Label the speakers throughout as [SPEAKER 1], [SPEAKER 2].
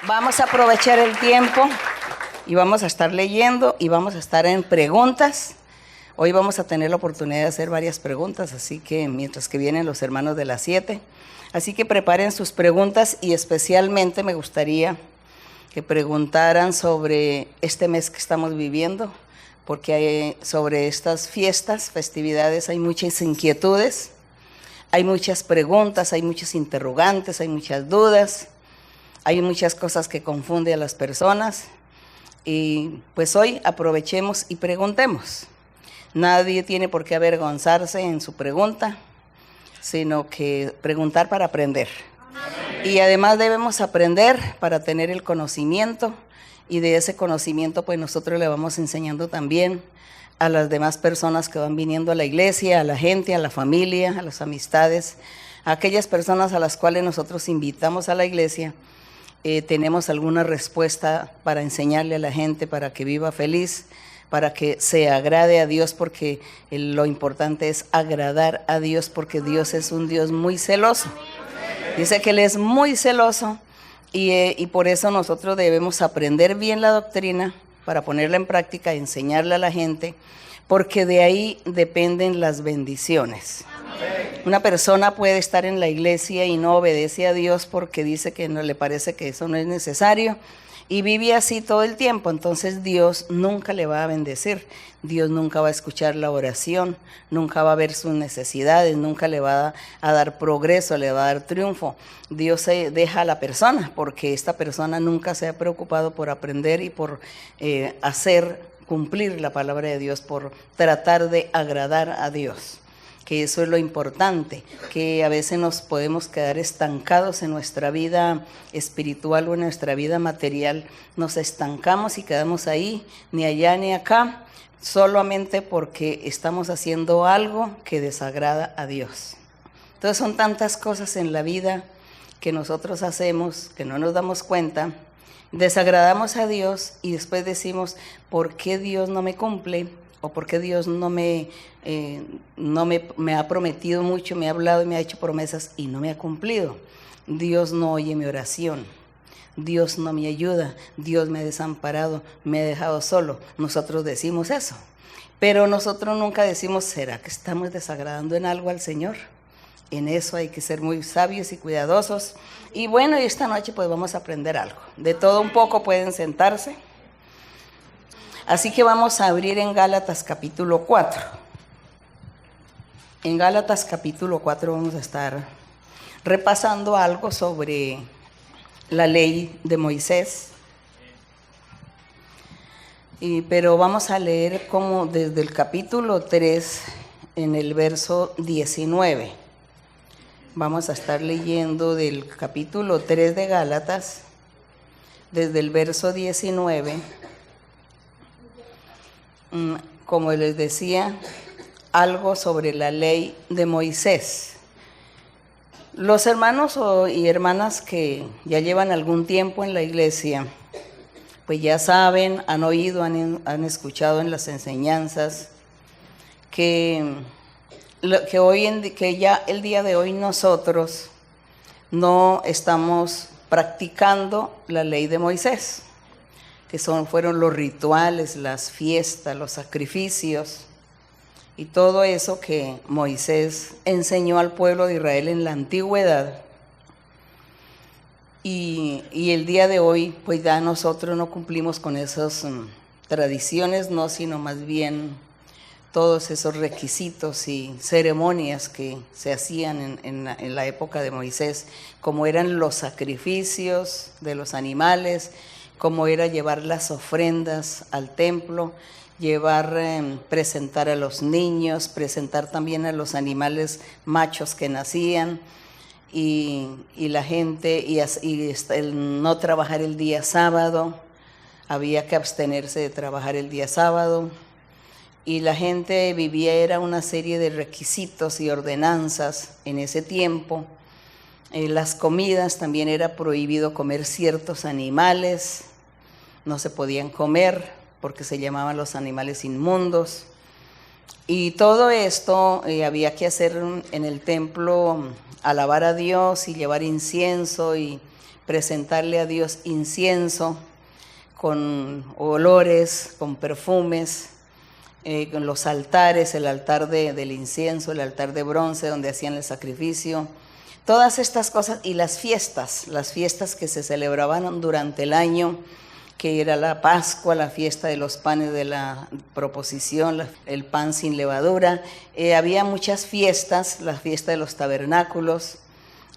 [SPEAKER 1] Vamos a aprovechar el tiempo y vamos a estar leyendo y vamos a estar en preguntas. Hoy vamos a tener la oportunidad de hacer varias preguntas, así que mientras que vienen los hermanos de las 7. Así que preparen sus preguntas y especialmente me gustaría que preguntaran sobre este mes que estamos viviendo, porque sobre estas fiestas, festividades, hay muchas inquietudes, hay muchas preguntas, hay muchos interrogantes, hay muchas dudas, hay muchas cosas que confunden a las personas y pues hoy aprovechemos y preguntemos. Nadie tiene por qué avergonzarse en su pregunta, sino que preguntar para aprender. Y además debemos aprender para tener el conocimiento y de ese conocimiento pues nosotros le vamos enseñando también a las demás personas que van viniendo a la iglesia, a la gente, a la familia, a las amistades, a aquellas personas a las cuales nosotros invitamos a la iglesia. Tenemos alguna respuesta para enseñarle a la gente para que viva feliz, para que se agrade a Dios, porque lo importante es agradar a Dios, porque Dios es un Dios muy celoso. Dice que Él es muy celoso y por eso nosotros debemos aprender bien la doctrina para ponerla en práctica, enseñarla a la gente, porque de ahí dependen las bendiciones. Una persona puede estar en la iglesia y no obedece a Dios porque dice que no le parece que eso no es necesario y vive así todo el tiempo, entonces Dios nunca le va a bendecir, Dios nunca va a escuchar la oración, nunca va a ver sus necesidades, nunca le va a dar progreso, le va a dar triunfo. Dios se deja a la persona porque esta persona nunca se ha preocupado por aprender y por cumplir la palabra de Dios, por tratar de agradar a Dios. Que eso es lo importante, que a veces nos podemos quedar estancados en nuestra vida espiritual o en nuestra vida material, nos estancamos y quedamos ahí, ni allá ni acá, solamente porque estamos haciendo algo que desagrada a Dios. Entonces son tantas cosas en la vida que nosotros hacemos, que no nos damos cuenta, desagradamos a Dios y después decimos, ¿por qué Dios no me cumple? O porque Dios no me ha prometido mucho, me ha hablado y me ha hecho promesas y no me ha cumplido. Dios no oye mi oración, Dios no me ayuda, Dios me ha desamparado, me ha dejado solo. Nosotros decimos eso, pero nosotros nunca decimos, ¿será que estamos desagradando en algo al Señor? En eso hay que ser muy sabios y cuidadosos. Y bueno, y esta noche pues vamos a aprender algo. De todo un poco, pueden sentarse. Así que vamos a abrir en Gálatas capítulo 4. En Gálatas capítulo 4 vamos a estar repasando algo sobre la ley de Moisés. Pero vamos a leer como desde el capítulo 3 en el verso 19. Vamos a estar leyendo del capítulo 3 de Gálatas, desde el verso 19. Como les decía, algo sobre la ley de Moisés. Los hermanos y hermanas que ya llevan algún tiempo en la iglesia, pues ya saben, han oído, han escuchado en las enseñanzas que ya el día de hoy nosotros no estamos practicando la ley de Moisés, que fueron los rituales, las fiestas, los sacrificios y todo eso que Moisés enseñó al pueblo de Israel en la antigüedad. Y el día de hoy, pues ya nosotros no cumplimos con esas tradiciones, no, sino más bien todos esos requisitos y ceremonias que se hacían en la época de Moisés, como eran los sacrificios de los animales, como era llevar las ofrendas al templo, presentar a los niños, presentar también a los animales machos que nacían, y la gente, el no trabajar el día sábado, había que abstenerse de trabajar el día sábado, y la gente era una serie de requisitos y ordenanzas en ese tiempo. Las comidas, también era prohibido comer ciertos animales, no se podían comer porque se llamaban los animales inmundos. Y todo esto había que hacer en el templo, alabar a Dios y llevar incienso y presentarle a Dios incienso, con olores, con perfumes, con los altares, el altar del incienso, el altar de bronce donde hacían el sacrificio, todas estas cosas, y las fiestas que se celebraban durante el año, que era la Pascua, la fiesta de los panes de la proposición, el pan sin levadura. Había muchas fiestas, la fiesta de los tabernáculos,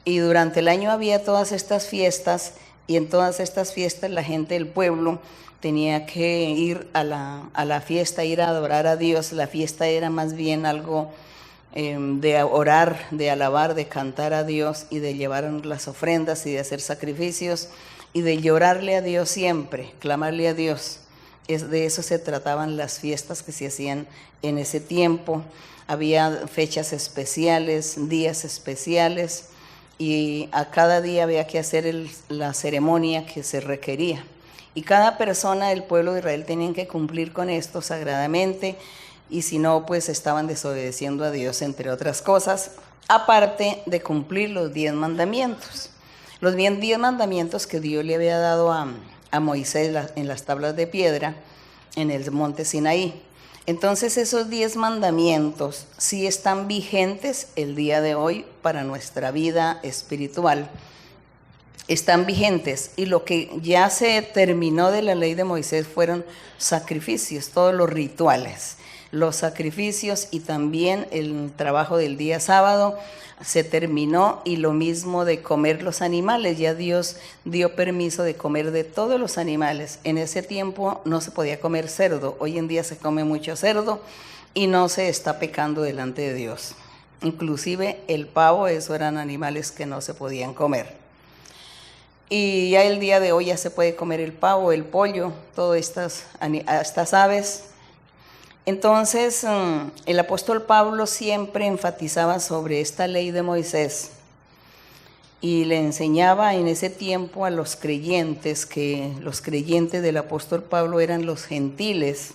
[SPEAKER 1] y durante el año había todas estas fiestas, y en todas estas fiestas la gente del pueblo tenía que ir a la fiesta, ir a adorar a Dios. La fiesta era más bien algo de orar, de alabar, de cantar a Dios y de llevar las ofrendas y de hacer sacrificios y de llorarle a Dios siempre, clamarle a Dios. De eso se trataban las fiestas que se hacían en ese tiempo. Había fechas especiales, días especiales, y a cada día había que hacer la ceremonia que se requería. Y cada persona del pueblo de Israel tenía que cumplir con esto sagradamente, y si no, pues estaban desobedeciendo a Dios, entre otras cosas, aparte de cumplir los 10 mandamientos. Los 10 mandamientos que Dios le había dado a Moisés en las tablas de piedra en el monte Sinaí. Entonces esos 10 mandamientos sí están vigentes el día de hoy para nuestra vida espiritual. Están vigentes, y lo que ya se terminó de la ley de Moisés fueron sacrificios, todos los rituales, los sacrificios, y también el trabajo del día sábado se terminó, y lo mismo de comer los animales. Ya Dios dio permiso de comer de todos los animales. En ese tiempo no se podía comer cerdo, hoy en día se come mucho cerdo y no se está pecando delante de Dios. Inclusive el pavo, eso eran animales que no se podían comer. Y ya el día de hoy ya se puede comer el pavo, el pollo, todas estas aves. Entonces, el apóstol Pablo siempre enfatizaba sobre esta ley de Moisés y le enseñaba en ese tiempo a los creyentes, que los creyentes del apóstol Pablo eran los gentiles,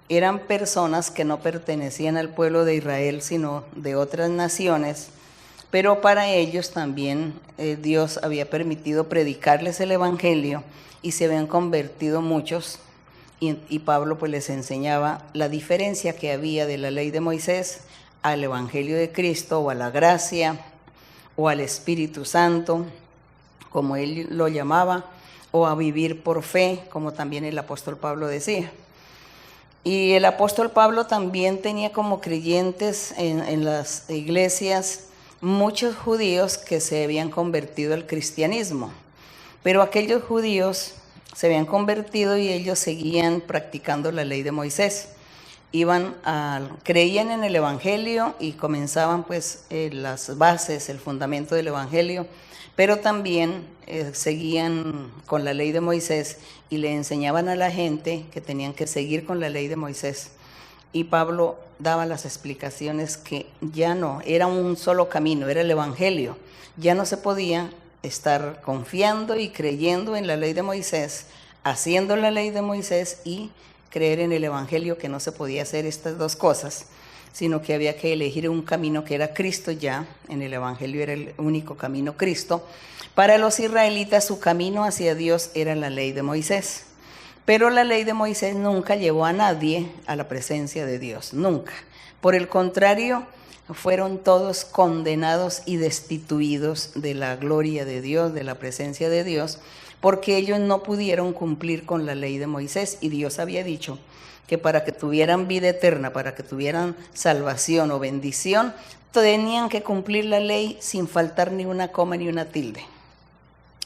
[SPEAKER 1] eran personas que no pertenecían al pueblo de Israel, sino de otras naciones, pero para ellos también Dios había permitido predicarles el evangelio, y se habían convertido muchos. Y Pablo pues les enseñaba la diferencia que había de la ley de Moisés al evangelio de Cristo, o a la gracia, o al Espíritu Santo, como él lo llamaba, o a vivir por fe, como también el apóstol Pablo decía. Y el apóstol Pablo también tenía como creyentes en las iglesias muchos judíos que se habían convertido al cristianismo, pero aquellos judíos se habían convertido y ellos seguían practicando la ley de Moisés. Creían en el evangelio y comenzaban pues las bases, el fundamento del evangelio, pero también seguían con la ley de Moisés y le enseñaban a la gente que tenían que seguir con la ley de Moisés. Y Pablo daba las explicaciones que ya no, era un solo camino, era el evangelio. Ya no se podía estar confiando y creyendo en la ley de Moisés, haciendo la ley de Moisés y creer en el evangelio, que no se podía hacer estas dos cosas, sino que había que elegir un camino que era Cristo. Ya en el evangelio era el único camino, Cristo. Para los israelitas su camino hacia Dios era la ley de Moisés, pero la ley de Moisés nunca llevó a nadie a la presencia de Dios, nunca. Por el contrario, fueron todos condenados y destituidos de la gloria de Dios, de la presencia de Dios, porque ellos no pudieron cumplir con la ley de Moisés. Y Dios había dicho que para que tuvieran vida eterna, para que tuvieran salvación o bendición, tenían que cumplir la ley sin faltar ni una coma ni una tilde.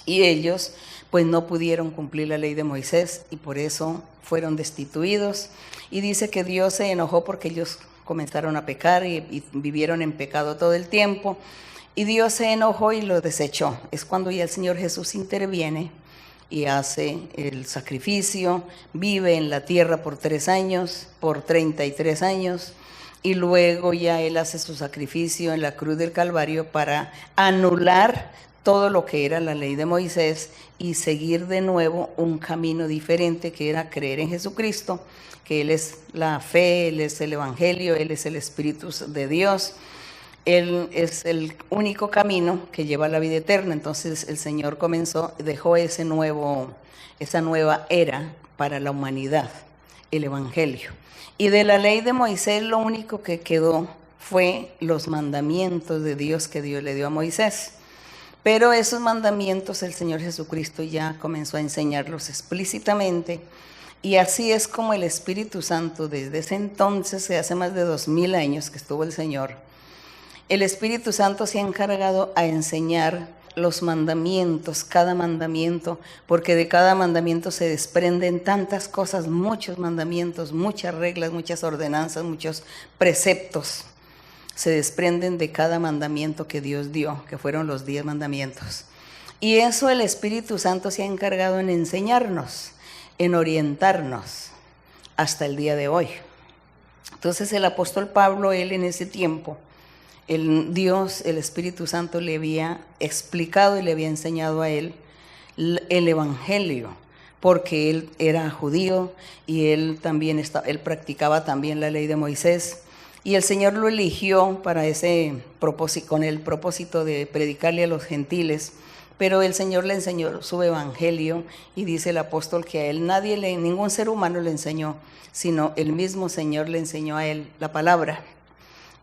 [SPEAKER 1] Y ellos pues no pudieron cumplir la ley de Moisés, y por eso fueron destituidos. Y dice que Dios se enojó porque ellos comenzaron a pecar y vivieron en pecado todo el tiempo, y Dios se enojó y los desechó. Es cuando ya el Señor Jesús interviene y hace el sacrificio, vive en la tierra por 3 años, por 33 años, y luego ya Él hace su sacrificio en la cruz del Calvario para anular todo lo que era la ley de Moisés y seguir de nuevo un camino diferente, que era creer en Jesucristo, que Él es la fe, Él es el evangelio, Él es el Espíritu de Dios. Él es el único camino que lleva a la vida eterna. Entonces el Señor dejó esa nueva era para la humanidad, el Evangelio. Y de la ley de Moisés lo único que quedó fue los mandamientos de Dios que Dios le dio a Moisés. Pero esos mandamientos el Señor Jesucristo ya comenzó a enseñarlos explícitamente. Y así es como el Espíritu Santo, desde ese entonces, hace más de 2000 años que estuvo el Señor, el Espíritu Santo se ha encargado a enseñar los mandamientos, cada mandamiento, porque de cada mandamiento se desprenden tantas cosas, muchos mandamientos, muchas reglas, muchas ordenanzas, muchos preceptos. Se desprenden de cada mandamiento que Dios dio, que fueron los 10 mandamientos. Y eso el Espíritu Santo se ha encargado en enseñarnos, en orientarnos hasta el día de hoy. Entonces el apóstol Pablo, él en ese tiempo, el Espíritu Santo le había explicado y le había enseñado a él el Evangelio, porque él era judío y él practicaba también la ley de Moisés. Y el Señor lo eligió para ese propósito, con el propósito de predicarle a los gentiles. Pero el Señor le enseñó su evangelio, y dice el apóstol que a él ningún ser humano le enseñó, sino el mismo Señor le enseñó a él la palabra.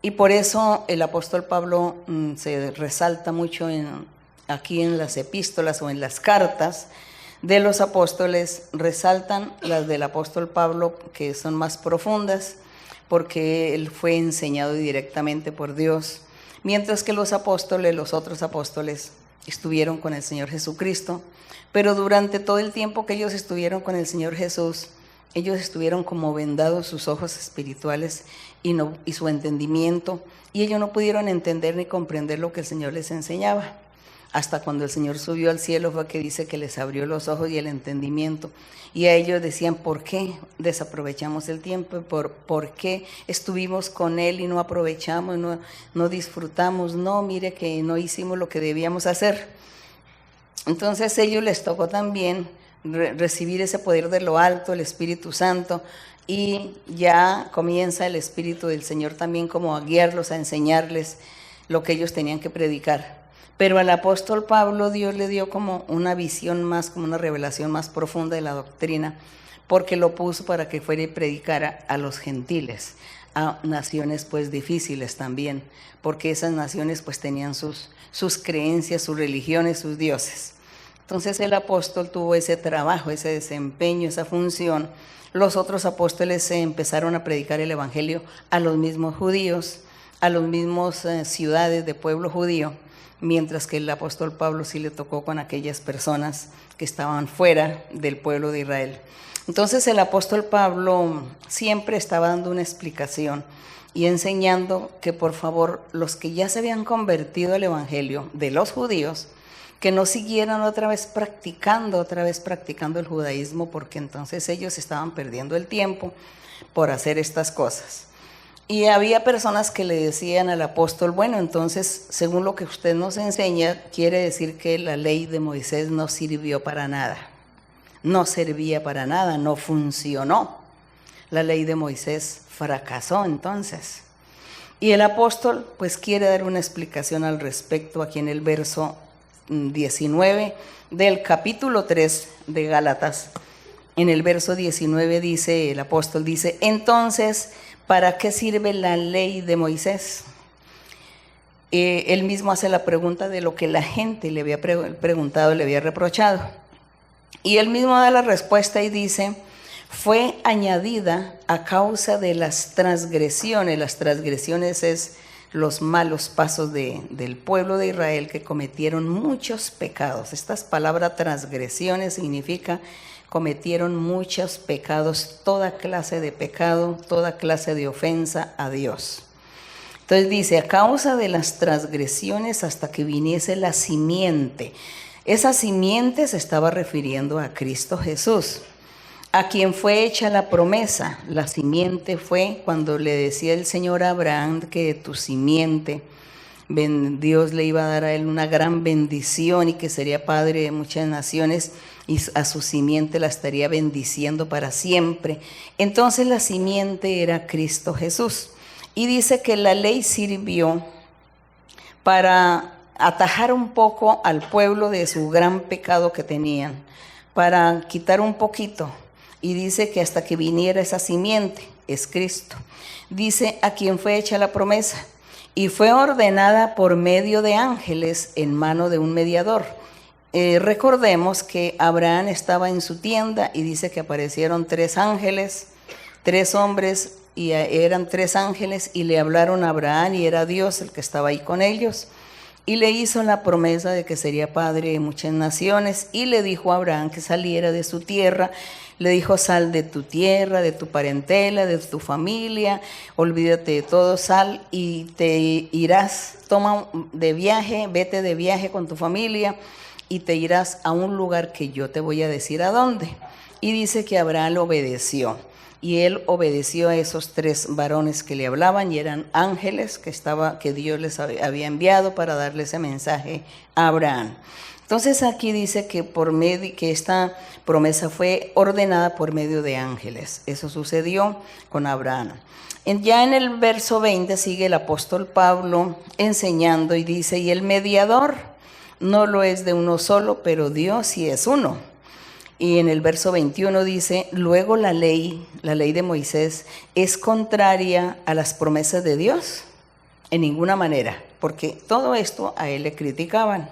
[SPEAKER 1] Y por eso el apóstol Pablo se resalta mucho aquí en las epístolas o en las cartas de los apóstoles, resaltan las del apóstol Pablo, que son más profundas, porque él fue enseñado directamente por Dios, mientras que los otros apóstoles, estuvieron con el Señor Jesucristo, pero durante todo el tiempo que ellos estuvieron con el Señor Jesús, ellos estuvieron como vendados sus ojos espirituales y su entendimiento, y ellos no pudieron entender ni comprender lo que el Señor les enseñaba. Hasta cuando el Señor subió al cielo fue que dice que les abrió los ojos y el entendimiento. Y a ellos decían, ¿por qué desaprovechamos el tiempo? ¿Por qué estuvimos con Él y no aprovechamos, no disfrutamos? No, mire que no hicimos lo que debíamos hacer. Entonces a ellos les tocó también recibir ese poder de lo alto, el Espíritu Santo, y ya comienza el Espíritu del Señor también como a guiarlos, a enseñarles lo que ellos tenían que predicar. Pero al apóstol Pablo Dios le dio como una visión más, como una revelación más profunda de la doctrina, porque lo puso para que fuera y predicara a los gentiles, a naciones pues difíciles también, porque esas naciones pues tenían sus creencias, sus religiones, sus dioses. Entonces el apóstol tuvo ese trabajo, ese desempeño, esa función. Los otros apóstoles empezaron a predicar el evangelio a los mismos judíos, a los mismos ciudades de pueblo judío, mientras que el apóstol Pablo sí le tocó con aquellas personas que estaban fuera del pueblo de Israel. Entonces el apóstol Pablo siempre estaba dando una explicación y enseñando que por favor los que ya se habían convertido al evangelio de los judíos, que no siguieran otra vez practicando el judaísmo, porque entonces ellos estaban perdiendo el tiempo por hacer estas cosas. Y había personas que le decían al apóstol, bueno, entonces, según lo que usted nos enseña, quiere decir que la ley de Moisés no sirvió para nada. No servía para nada, no funcionó. La ley de Moisés fracasó entonces. Y el apóstol pues quiere dar una explicación al respecto aquí en el verso 19 del capítulo 3 de Gálatas. En el verso 19 dice, el apóstol dice, entonces, ¿para qué sirve la ley de Moisés? Él mismo hace la pregunta de lo que la gente le había preguntado, le había reprochado. Y él mismo da la respuesta y dice, fue añadida a causa de las transgresiones. Las transgresiones es los malos pasos del pueblo de Israel, que cometieron muchos pecados. Estas palabras transgresiones significa cometieron muchos pecados, toda clase de pecado, toda clase de ofensa a Dios. Entonces dice, a causa de las transgresiones hasta que viniese la simiente. Esa simiente se estaba refiriendo a Cristo Jesús, a quien fue hecha la promesa. La simiente fue cuando le decía el Señor a Abraham que de tu simiente Dios le iba a dar a él una gran bendición y que sería padre de muchas naciones, y a su simiente la estaría bendiciendo para siempre. Entonces la simiente era Cristo Jesús. Y dice que la ley sirvió para atajar un poco al pueblo de su gran pecado que tenían, para quitar un poquito. Y dice que hasta que viniera esa simiente, es Cristo. Dice a quien fue hecha la promesa y fue ordenada por medio de ángeles en mano de un mediador. Recordemos que Abraham estaba en su tienda y dice que aparecieron 3 ángeles, 3 hombres, y eran 3 ángeles y le hablaron a Abraham y era Dios el que estaba ahí con ellos. Y le hizo la promesa de que sería padre de muchas naciones y le dijo a Abraham que saliera de su tierra. Le dijo: sal de tu tierra, de tu parentela, de tu familia, olvídate de todo, sal y te irás, vete de viaje con tu familia y te irás a un lugar que yo te voy a decir a dónde. Y dice que Abraham obedeció. Y él obedeció a esos 3 varones que le hablaban y eran ángeles que Dios les había enviado para darle ese mensaje a Abraham. Entonces aquí dice que que esta promesa fue ordenada por medio de ángeles. Eso sucedió con Abraham. Ya en el verso 20 sigue el apóstol Pablo enseñando y dice: y el mediador no lo es de uno solo, pero Dios sí es uno. Y en el verso 21 dice: luego la ley de Moisés es contraria a las promesas de Dios. En ninguna manera, porque todo esto a él le criticaban.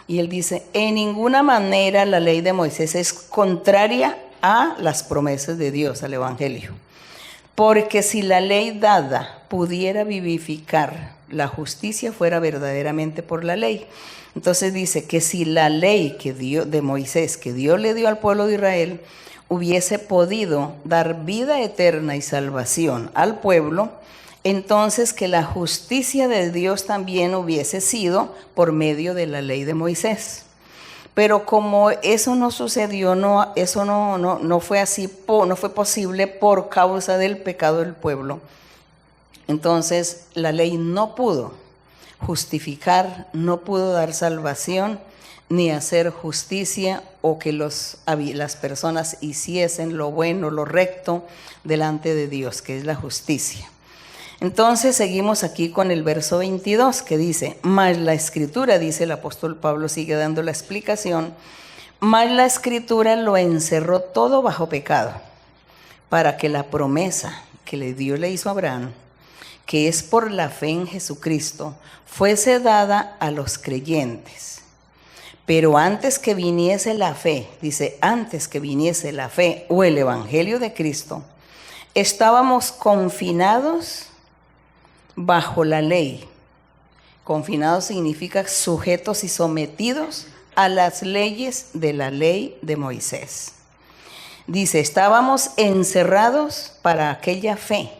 [SPEAKER 1] Y él dice: en ninguna manera la ley de Moisés es contraria a las promesas de Dios, al Evangelio. Porque si la ley dada pudiera vivificar, la justicia fuera verdaderamente por la ley. Entonces dice que si la ley de Moisés, que Dios le dio al pueblo de Israel, hubiese podido dar vida eterna y salvación al pueblo, entonces que la justicia de Dios también hubiese sido por medio de la ley de Moisés. Pero como eso no sucedió, eso no fue así, no fue posible por causa del pecado del pueblo. Entonces la ley no pudo justificar, no pudo dar salvación, ni hacer justicia, o que las personas hiciesen lo bueno, lo recto delante de Dios, que es la justicia. Entonces seguimos aquí con el verso 22 que dice: mas la escritura, dice el apóstol Pablo, sigue dando la explicación, mas la escritura lo encerró todo bajo pecado, para que la promesa que Dios le hizo a Abraham, que es por la fe en Jesucristo, fuese dada a los creyentes. Pero antes que viniese la fe, dice, antes que viniese la fe o el evangelio de Cristo, estábamos confinados bajo la ley. Confinados significa sujetos y sometidos a las leyes de la ley de Moisés. Dice, estábamos encerrados para aquella fe.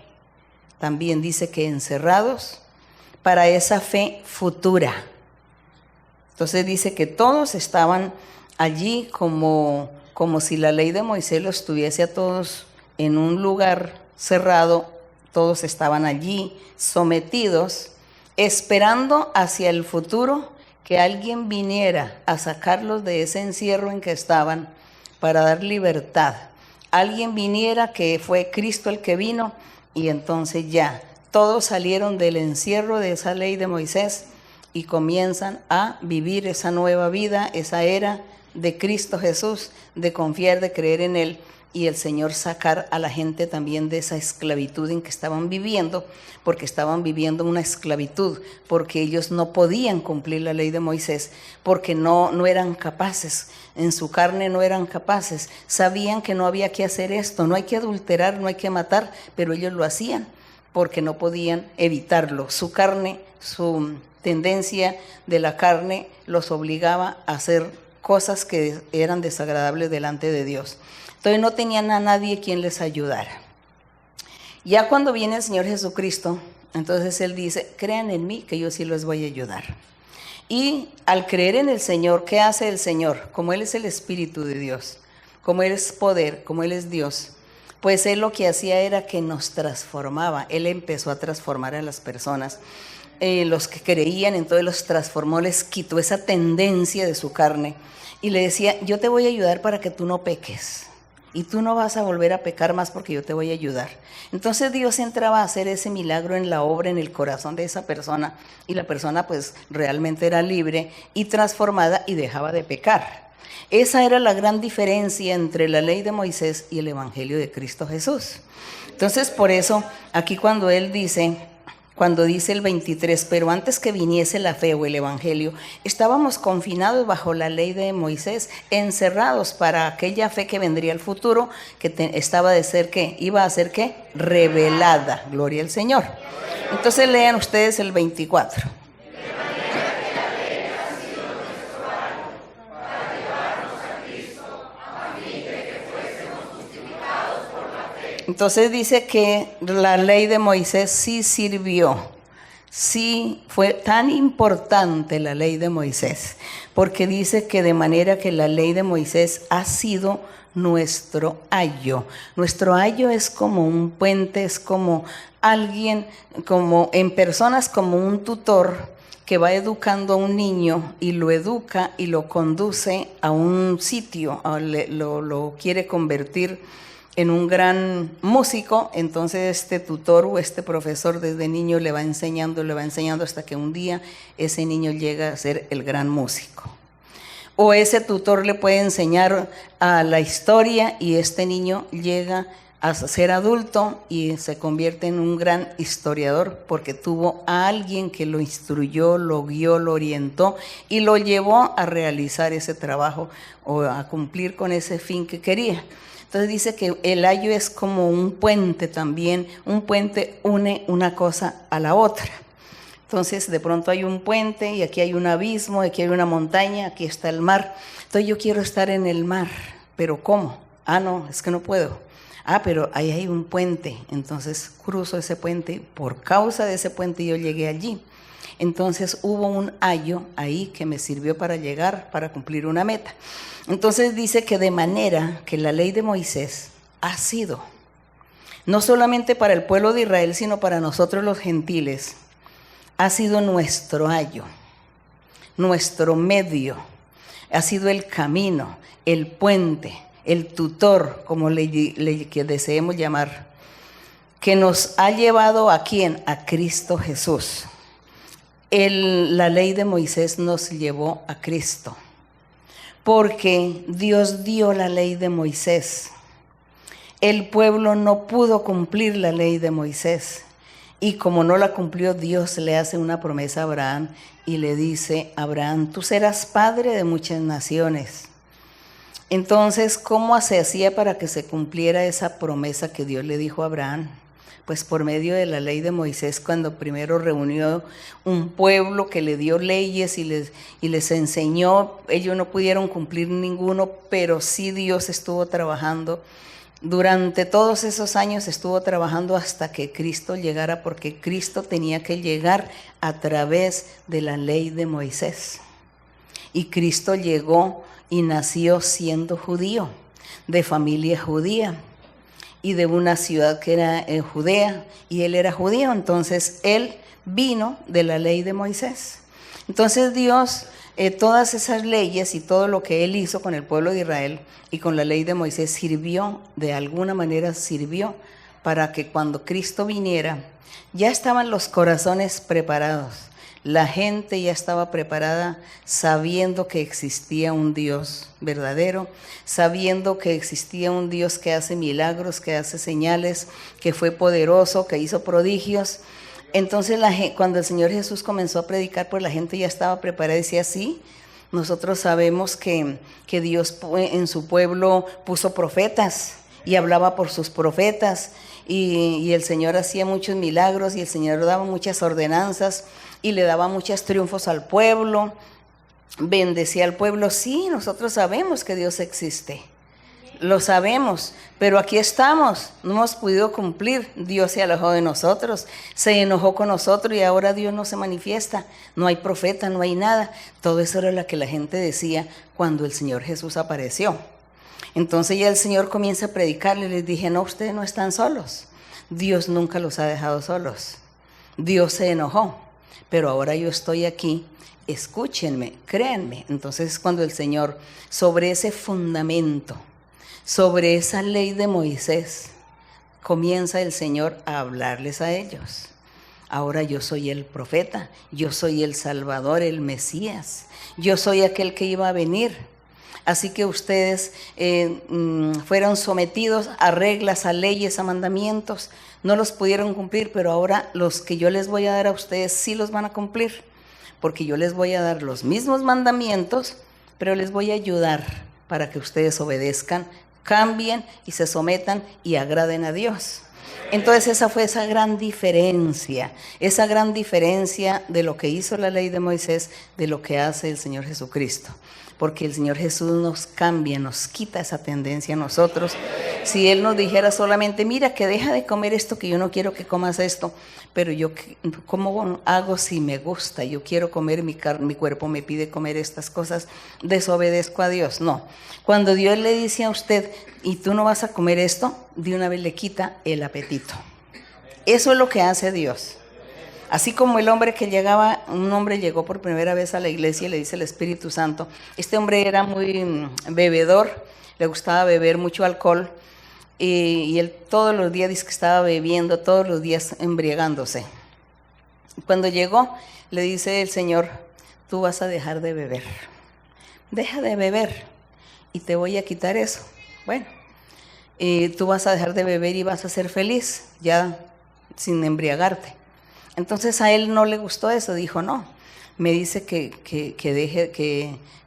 [SPEAKER 1] También dice que encerrados para esa fe futura. Entonces dice que todos estaban allí como si la ley de Moisés los tuviese a todos en un lugar cerrado. Todos estaban allí sometidos, esperando hacia el futuro que alguien viniera a sacarlos de ese encierro en que estaban para dar libertad. Alguien viniera, que fue Cristo el que vino, y entonces ya todos salieron del encierro de esa ley de Moisés y comienzan a vivir esa nueva vida, esa era de Cristo Jesús, de confiar, de creer en Él, y el Señor sacar a la gente también de esa esclavitud en que estaban viviendo, porque estaban viviendo una esclavitud, porque ellos no podían cumplir la ley de Moisés, porque no eran capaces, en su carne no eran capaces, sabían que no había que hacer esto, no hay que adulterar, no hay que matar, pero ellos lo hacían porque no podían evitarlo. Su carne, su tendencia de la carne los obligaba a hacer cosas que eran desagradables delante de Dios. Entonces no tenían a nadie quien les ayudara. Ya cuando viene el Señor Jesucristo, entonces Él dice, crean en mí que yo sí les voy a ayudar. Y al creer en el Señor, ¿qué hace el Señor? Como Él es el Espíritu de Dios, como Él es poder, como Él es Dios, pues Él lo que hacía era que nos transformaba. Él empezó a transformar a las personas. Los que creían, entonces los transformó, les quitó esa tendencia de su carne y le decía, yo te voy a ayudar para que tú no peques. y tú no vas a volver a pecar más porque yo te voy a ayudar. Entonces Dios entraba a hacer ese milagro en la obra, en el corazón de esa persona, y la persona pues realmente era libre y transformada y dejaba de pecar. Esa era la gran diferencia entre la ley de Moisés y el Evangelio de Cristo Jesús. Entonces por eso aquí cuando dice el 23, pero antes que viniese la fe o el Evangelio, estábamos confinados bajo la ley de Moisés, encerrados para aquella fe que vendría al futuro, que estaba de ser, ¿qué? Iba a ser, ¿qué? Revelada. Gloria al Señor. Entonces lean ustedes el 24. Entonces dice que la ley de Moisés sí sirvió, sí fue tan importante la ley de Moisés, porque dice que de manera que la ley de Moisés ha sido nuestro ayo. Nuestro ayo es como un puente, es como alguien, como en personas, como un tutor que va educando a un niño y lo educa y lo conduce a un sitio, lo quiere convertir en un gran músico. Entonces este tutor o este profesor desde niño le va enseñando hasta que un día ese niño llega a ser el gran músico. O ese tutor le puede enseñar a la historia y este niño llega a ser adulto y se convierte en un gran historiador porque tuvo a alguien que lo instruyó, lo guió, lo orientó y lo llevó a realizar ese trabajo o a cumplir con ese fin que quería. Entonces dice que el ayo es como un puente también, un puente une una cosa a la otra. Entonces de pronto hay un puente y aquí hay un abismo, aquí hay una montaña, aquí está el mar. Entonces yo quiero estar en el mar, pero ¿cómo? No, es que no puedo. Pero ahí hay un puente, entonces cruzo ese puente, por causa de ese puente yo llegué allí. Entonces hubo un ayo ahí que me sirvió para llegar, para cumplir una meta. Entonces dice que de manera que la ley de Moisés ha sido, no solamente para el pueblo de Israel, sino para nosotros los gentiles, ha sido nuestro ayo, nuestro medio, ha sido el camino, el puente, el tutor, como que deseemos llamar, que nos ha llevado ¿a quién? A Cristo Jesús. La ley de Moisés nos llevó a Cristo, porque Dios dio la ley de Moisés. El pueblo no pudo cumplir la ley de Moisés, y como no la cumplió, Dios le hace una promesa a Abraham y le dice: Abraham, tú serás padre de muchas naciones. Entonces, ¿cómo se hacía para que se cumpliera esa promesa que Dios le dijo a Abraham? Pues por medio de la ley de Moisés, cuando primero reunió un pueblo que le dio leyes y les enseñó. Ellos no pudieron cumplir ninguno, pero sí Dios estuvo trabajando. Durante todos esos años estuvo trabajando hasta que Cristo llegara, porque Cristo tenía que llegar a través de la ley de Moisés. Y Cristo llegó y nació siendo judío, de familia judía y de una ciudad que era Judea, y él era judío. Entonces él vino de la ley de Moisés. Entonces Dios, todas esas leyes y todo lo que él hizo con el pueblo de Israel y con la ley de Moisés sirvió, de alguna manera sirvió para que cuando Cristo viniera, ya estaban los corazones preparados. La gente ya estaba preparada, sabiendo que existía un Dios verdadero, sabiendo que existía un Dios que hace milagros, que hace señales, que fue poderoso, que hizo prodigios. Entonces cuando el Señor Jesús comenzó a predicar, pues la gente ya estaba preparada y decía: sí, nosotros sabemos que Dios en su pueblo puso profetas y hablaba por sus profetas, y el Señor hacía muchos milagros y el Señor daba muchas ordenanzas y le daba muchos triunfos al pueblo, bendecía al pueblo. Sí, nosotros sabemos que Dios existe, lo sabemos, pero aquí estamos, no hemos podido cumplir. Dios se alejó de nosotros, se enojó con nosotros y ahora Dios no se manifiesta, no hay profeta, no hay nada. Todo eso era lo que la gente decía cuando el Señor Jesús apareció. Entonces ya el Señor comienza a predicarle y les dije: no, ustedes no están solos, Dios nunca los ha dejado solos. Dios se enojó, pero ahora yo estoy aquí, escúchenme, créanme. Entonces cuando el Señor, sobre ese fundamento, Sobre esa ley de Moisés comienza el Señor a hablarles a ellos. Ahora yo soy el profeta, yo soy el Salvador, el Mesías, yo soy aquel que iba a venir. Así que ustedes fueron sometidos a reglas, a leyes, a mandamientos. No los pudieron cumplir, pero ahora los que yo les voy a dar a ustedes sí los van a cumplir. Porque yo les voy a dar los mismos mandamientos, pero les voy a ayudar para que ustedes obedezcan, cambien y se sometan y agraden a Dios. Entonces esa fue esa gran diferencia de lo que hizo la ley de Moisés, de lo que hace el Señor Jesucristo. Porque el Señor Jesús nos cambia, nos quita esa tendencia a nosotros. Si Él nos dijera solamente, mira, que deja de comer esto, que yo no quiero que comas esto, pero yo, ¿cómo hago si me gusta? Yo quiero comer mi carne, mi cuerpo me pide comer estas cosas, desobedezco a Dios. No, cuando Dios le dice a usted, y tú no vas a comer esto, de una vez le quita el apetito. Eso es lo que hace Dios. Así como el hombre que llegaba, un hombre llegó por primera vez a la iglesia y le dice el Espíritu Santo. Este hombre era muy bebedor, le gustaba beber mucho alcohol y él todos los días dice que estaba bebiendo, todos los días embriagándose. Cuando llegó, le dice el Señor, tú vas a dejar de beber. Deja de beber y te voy a quitar eso. Bueno, tú vas a dejar de beber y vas a ser feliz, ya sin embriagarte. Entonces a él no le gustó eso, dijo, no, me dice que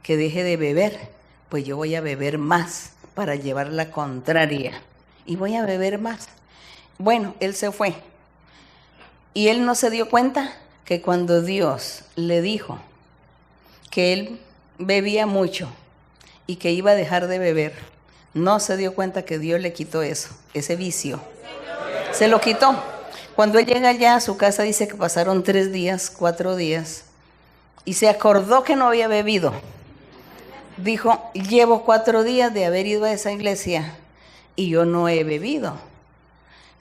[SPEAKER 1] deje de beber, pues yo voy a beber más para llevar la contraria y voy a beber más. Bueno, él se fue y él no se dio cuenta que cuando Dios le dijo que él bebía mucho y que iba a dejar de beber, no se dio cuenta que Dios le quitó eso, ese vicio, se lo quitó. Cuando él llega ya a su casa, dice que pasaron 3 días, 4 días, y se acordó que no había bebido. Dijo, llevo 4 días de haber ido a esa iglesia y yo no he bebido.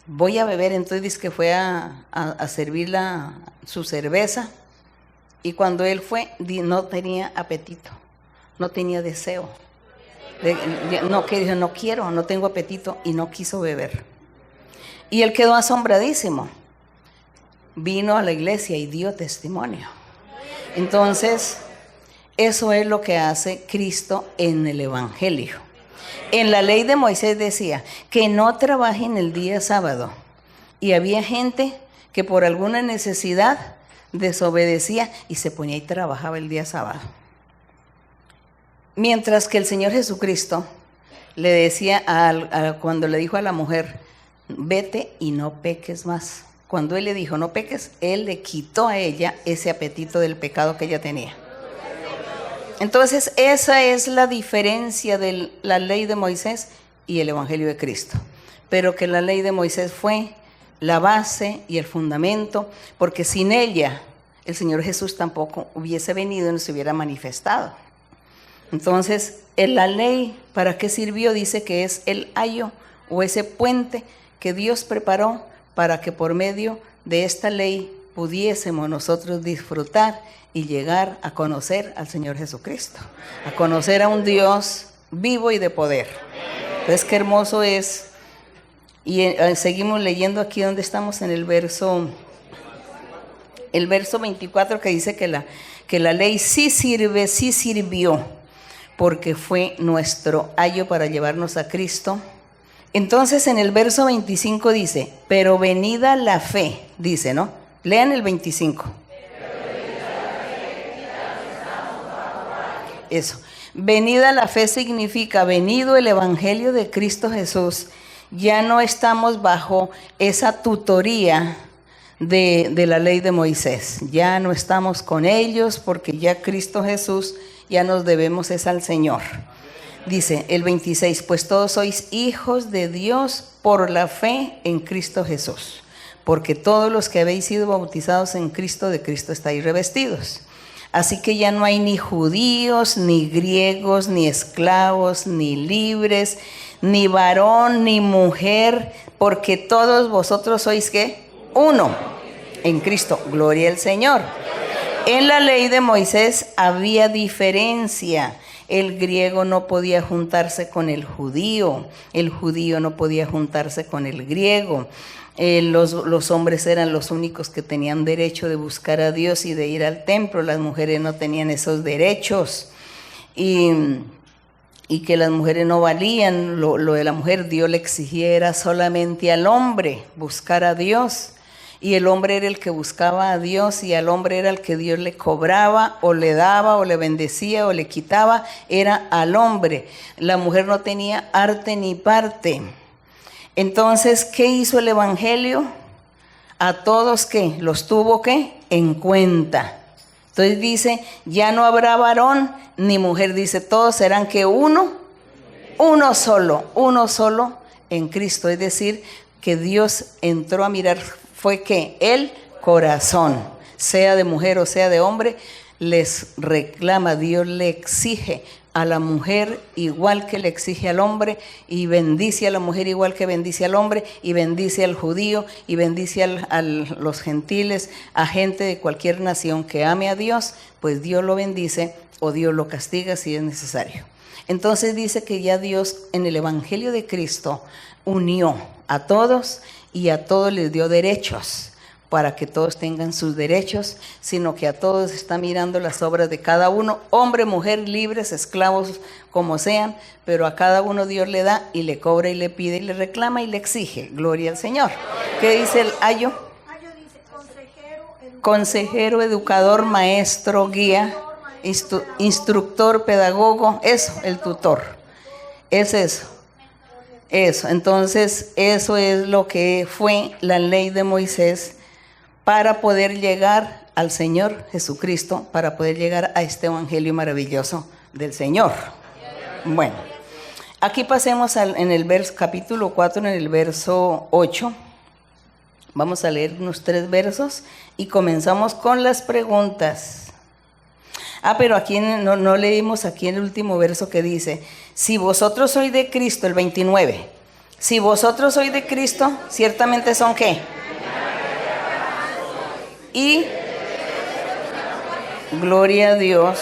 [SPEAKER 1] Voy a beber. Entonces dice que fue a servir su cerveza, y cuando él fue, no tenía apetito, no tenía deseo. No quiero, no tengo apetito, y no quiso beber. Y él quedó asombradísimo. Vino a la iglesia y dio testimonio. Entonces, eso es lo que hace Cristo en el Evangelio. En la ley de Moisés decía que no trabajen el día sábado. Y había gente que por alguna necesidad desobedecía y se ponía y trabajaba el día sábado. Mientras que el Señor Jesucristo le decía, cuando le dijo a la mujer, vete y no peques más. Cuando él le dijo no peques, él le quitó a ella ese apetito del pecado que ella tenía. Entonces esa es la diferencia de la ley de Moisés y el Evangelio de Cristo. Pero que la ley de Moisés fue la base y el fundamento, porque sin ella el Señor Jesús tampoco hubiese venido y no se hubiera manifestado. Entonces, en la ley, ¿para qué sirvió? Dice que es el ayo o ese puente que Dios preparó para que por medio de esta ley pudiésemos nosotros disfrutar y llegar a conocer al Señor Jesucristo, a conocer a un Dios vivo y de poder. Entonces, qué hermoso es. Y seguimos leyendo aquí donde estamos en el verso 24, que dice que la ley sí sirvió, porque fue nuestro ayo para llevarnos a Cristo. Entonces en el verso 25 dice, pero venida la fe, dice, ¿no? Lean el 25. Eso. Venida la fe significa venido el Evangelio de Cristo Jesús. Ya no estamos bajo esa tutoría de la ley de Moisés. Ya no estamos con ellos, porque ya Cristo Jesús, ya nos debemos es al Señor. Dice el 26, pues todos sois hijos de Dios por la fe en Cristo Jesús. Porque todos los que habéis sido bautizados en Cristo, de Cristo estáis revestidos. Así que ya no hay ni judíos, ni griegos, ni esclavos, ni libres, ni varón, ni mujer, porque todos vosotros sois, ¿qué? Uno en Cristo. Gloria al Señor. En la ley de Moisés había diferencia El griego no podía juntarse con el judío no podía juntarse con el griego. Los hombres eran los únicos que tenían derecho de buscar a Dios y de ir al templo. Las mujeres no tenían esos derechos. Y que las mujeres no valían. Lo de la mujer Dios le exigía era solamente al hombre buscar a Dios. Y el hombre era el que buscaba a Dios, y al hombre era el que Dios le cobraba o le daba o le bendecía o le quitaba, era al hombre. La mujer no tenía arte ni parte. Entonces, ¿qué hizo el Evangelio? A todos, ¿qué? Los tuvo, ¿qué? En cuenta. Entonces dice, ya no habrá varón ni mujer, dice, todos serán que uno solo en Cristo. Es decir, que Dios entró a mirar, fue que el corazón, sea de mujer o sea de hombre, les reclama, Dios le exige a la mujer igual que le exige al hombre, y bendice a la mujer igual que bendice al hombre, y bendice al judío, y bendice a los gentiles, a gente de cualquier nación que ame a Dios, pues Dios lo bendice o Dios lo castiga si es necesario. Entonces dice que ya Dios en el Evangelio de Cristo unió a todos y a todos les dio derechos, para que todos tengan sus derechos, sino que a todos está mirando las obras de cada uno, hombre, mujer, libres, esclavos, como sean, pero a cada uno Dios le da y le cobra y le pide y le reclama y le exige. Gloria al Señor. ¿Qué dice el ayo?
[SPEAKER 2] Ayo dice
[SPEAKER 1] consejero, educador, maestro, guía, instructor, pedagogo, eso, el tutor. Es eso. Eso, entonces eso es lo que fue la ley de Moisés para poder llegar al Señor Jesucristo, para poder llegar a este evangelio maravilloso del Señor. Bueno, aquí pasemos en el capítulo 4, en el verso 8. Vamos a leer unos 3 versos y comenzamos con las preguntas. Pero aquí no leímos aquí en el último verso que dice, si vosotros sois de Cristo, el 29, si vosotros sois de Cristo, ciertamente son ¿qué? Y gloria a Dios,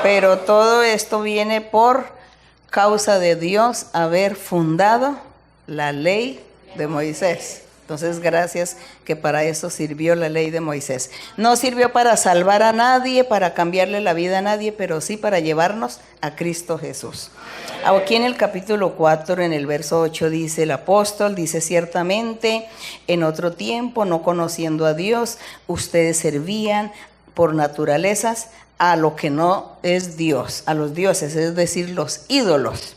[SPEAKER 1] pero todo esto viene por causa de Dios haber fundado la ley de Moisés. Entonces, gracias que para eso sirvió la ley de Moisés. No sirvió para salvar a nadie, para cambiarle la vida a nadie, pero sí para llevarnos a Cristo Jesús. Aquí en el capítulo 4, en el verso 8, dice el apóstol, dice, ciertamente en otro tiempo, no conociendo a Dios, ustedes servían por naturalezas a lo que no es Dios, a los dioses, es decir, los ídolos.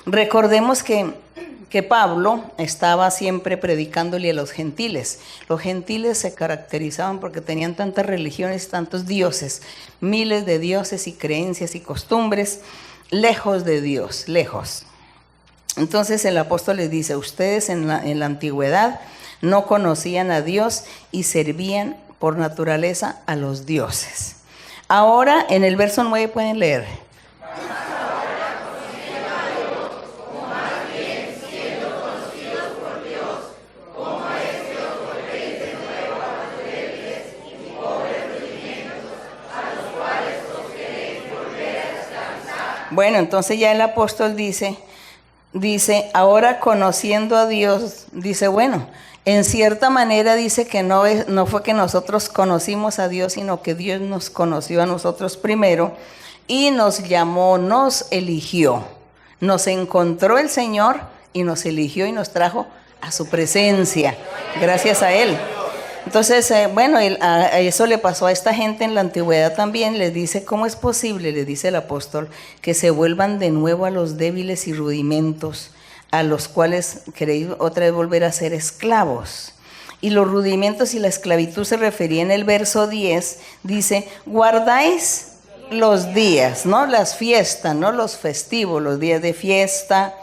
[SPEAKER 1] Recordemos que Pablo estaba siempre predicándole a los gentiles. Los gentiles se caracterizaban porque tenían tantas religiones, tantos dioses, miles de dioses y creencias y costumbres, lejos de Dios, lejos. Entonces el apóstol les dice, ustedes en la antigüedad no conocían a Dios y servían por naturaleza a los dioses. Ahora en el verso 9 pueden leer. Bueno, entonces ya el apóstol dice, ahora conociendo a Dios, dice, bueno, en cierta manera dice que no fue que nosotros conocimos a Dios, sino que Dios nos conoció a nosotros primero y nos llamó, nos eligió. Nos encontró el Señor y nos eligió y nos trajo a su presencia, gracias a Él. Entonces, a eso le pasó a esta gente en la antigüedad también. Les dice, ¿cómo es posible? Les dice el apóstol, que se vuelvan de nuevo a los débiles y rudimentos, a los cuales queréis otra vez volver a ser esclavos. Y los rudimentos y la esclavitud se refería en el verso 10, dice, guardáis los días, ¿no? Las fiestas, ¿no? Los festivos, los días de fiesta,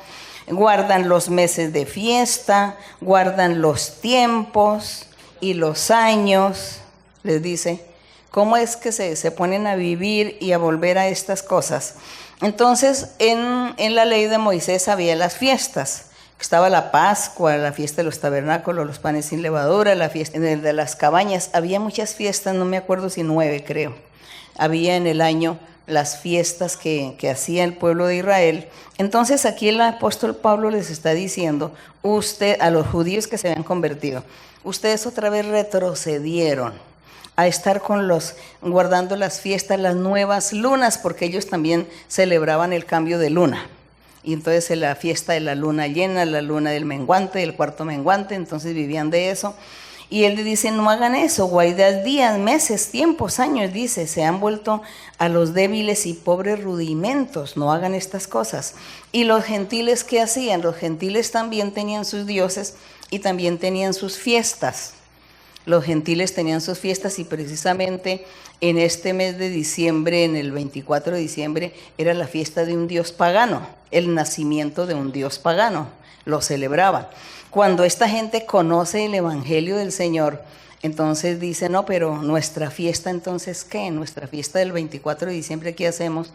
[SPEAKER 1] guardan los meses de fiesta, guardan los tiempos y los años. Les dice, ¿cómo es que se ponen a vivir y a volver a estas cosas? Entonces, en la ley de Moisés había las fiestas. Estaba la Pascua, la fiesta de los tabernáculos, los panes sin levadura, la fiesta de las cabañas. Había muchas fiestas, no me acuerdo si 9 creo. Había en el año las fiestas que hacía el pueblo de Israel. Entonces aquí el apóstol Pablo les está diciendo, a los judíos que se habían convertido, ustedes otra vez retrocedieron a estar guardando las fiestas, las nuevas lunas, porque ellos también celebraban el cambio de luna. Y entonces la fiesta de la luna llena, la luna del menguante, el cuarto menguante, entonces vivían de eso. Y él le dice, no hagan eso, guardad días, meses, tiempos, años, dice, se han vuelto a los débiles y pobres rudimentos, no hagan estas cosas. Y los gentiles, ¿qué hacían? Los gentiles también tenían sus dioses y también tenían sus fiestas. Los gentiles tenían sus fiestas y precisamente en este mes de diciembre, en el 24 de diciembre, era la fiesta de un dios pagano, el nacimiento de un dios pagano, lo celebraban. Cuando esta gente conoce el evangelio del Señor, entonces dice, no, pero nuestra fiesta, entonces, ¿qué? Nuestra fiesta del 24 de diciembre, ¿qué hacemos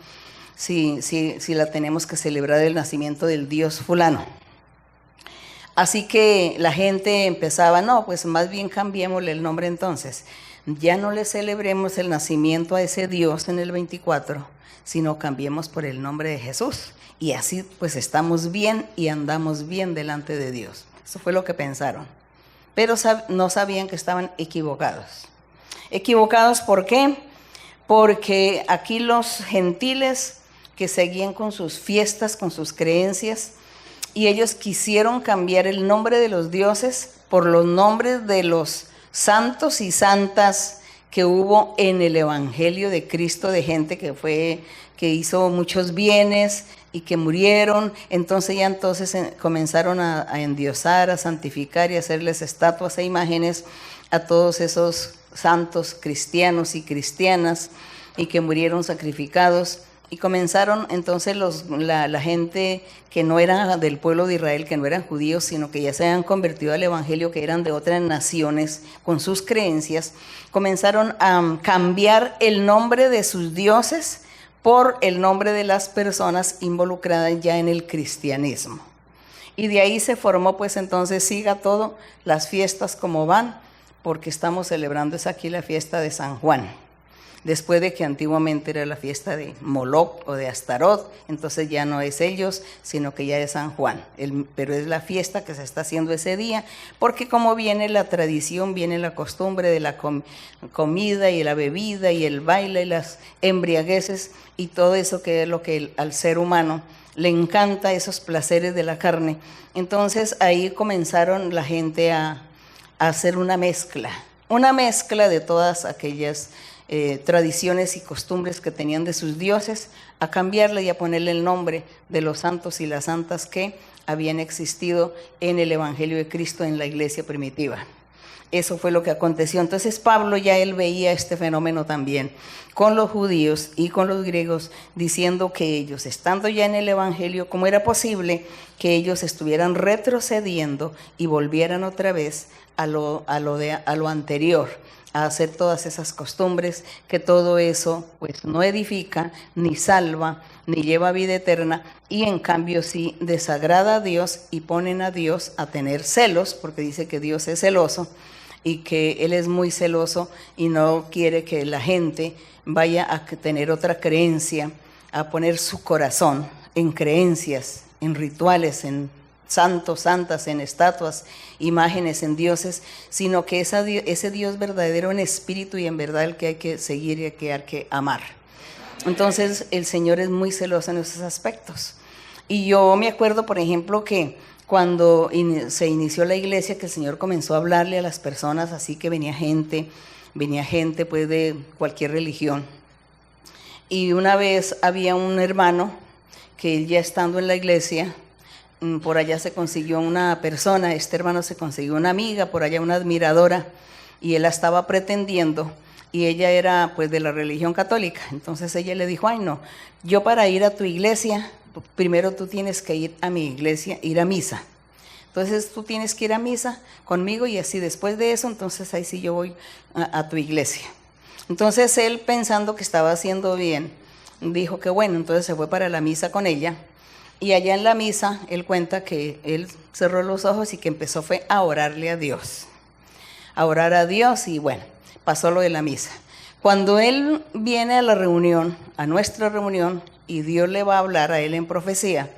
[SPEAKER 1] si la tenemos que celebrar el nacimiento del Dios fulano? Así que la gente empezaba, no, pues más bien cambiémosle el nombre entonces. Ya no le celebremos el nacimiento a ese Dios en el 24, sino cambiemos por el nombre de Jesús. Y así pues estamos bien y andamos bien delante de Dios. Eso fue lo que pensaron. Pero no sabían que estaban equivocados. ¿Equivocados por qué? Porque aquí los gentiles que seguían con sus fiestas, con sus creencias, y ellos quisieron cambiar el nombre de los dioses por los nombres de los santos y santas que hubo en el Evangelio de Cristo, de gente que hizo muchos bienes y que murieron. Entonces comenzaron a endiosar, a santificar y a hacerles estatuas e imágenes a todos esos santos cristianos y cristianas y que murieron sacrificados. Y comenzaron entonces la gente que no era del pueblo de Israel, que no eran judíos, sino que ya se habían convertido al evangelio, que eran de otras naciones con sus creencias, comenzaron a cambiar el nombre de sus dioses por el nombre de las personas involucradas ya en el cristianismo. Y de ahí se formó, pues entonces siga todo, las fiestas como van, porque estamos celebrando aquí la fiesta de San Juan. Después de que antiguamente era la fiesta de Moloc o de Astarot, entonces ya no es ellos, sino que ya es San Juan. Pero es la fiesta que se está haciendo ese día, porque como viene la tradición, viene la costumbre de la comida y la bebida y el baile y las embriagueces y todo eso que es lo que al ser humano le encanta, esos placeres de la carne. Entonces ahí comenzaron la gente a hacer una mezcla de todas aquellas tradiciones y costumbres que tenían de sus dioses, a cambiarle y a ponerle el nombre de los santos y las santas que habían existido en el Evangelio de Cristo en la iglesia primitiva. Eso fue lo que aconteció. Entonces Pablo él veía este fenómeno también con los judíos y con los griegos, diciendo que ellos, estando ya en el Evangelio, ¿cómo era posible que ellos estuvieran retrocediendo y volvieran otra vez a lo anterior? A hacer todas esas costumbres, que todo eso pues no edifica, ni salva, ni lleva vida eterna, y en cambio sí desagrada a Dios y ponen a Dios a tener celos, porque dice que Dios es celoso y que Él es muy celoso y no quiere que la gente vaya a tener otra creencia, a poner su corazón en creencias, en rituales, en santos, santas, en estatuas, imágenes, en dioses, sino que ese Dios verdadero en espíritu y en verdad el que hay que seguir y que hay que amar. Entonces el Señor es muy celoso en esos aspectos. Y yo me acuerdo, por ejemplo, que cuando se inició la iglesia, que el Señor comenzó a hablarle a las personas, así que venía gente pues de cualquier religión. Y una vez había un hermano que ya estando en la iglesia, por allá se consiguió una persona, este hermano se consiguió una amiga, por allá una admiradora, y él la estaba pretendiendo, y ella era pues de la religión católica. Entonces ella le dijo, ay no, yo para ir a tu iglesia, primero tú tienes que ir a mi iglesia, ir a misa. Entonces tú tienes que ir a misa conmigo y así después de eso, entonces ahí sí yo voy a tu iglesia. Entonces él, pensando que estaba haciendo bien, dijo que bueno, entonces se fue para la misa con ella. Y allá en la misa, él cuenta que él cerró los ojos y que empezó a orarle a Dios. A orar a Dios y bueno, pasó lo de la misa. Cuando él viene a la reunión, a nuestra reunión, y Dios le va a hablar a él en profecía,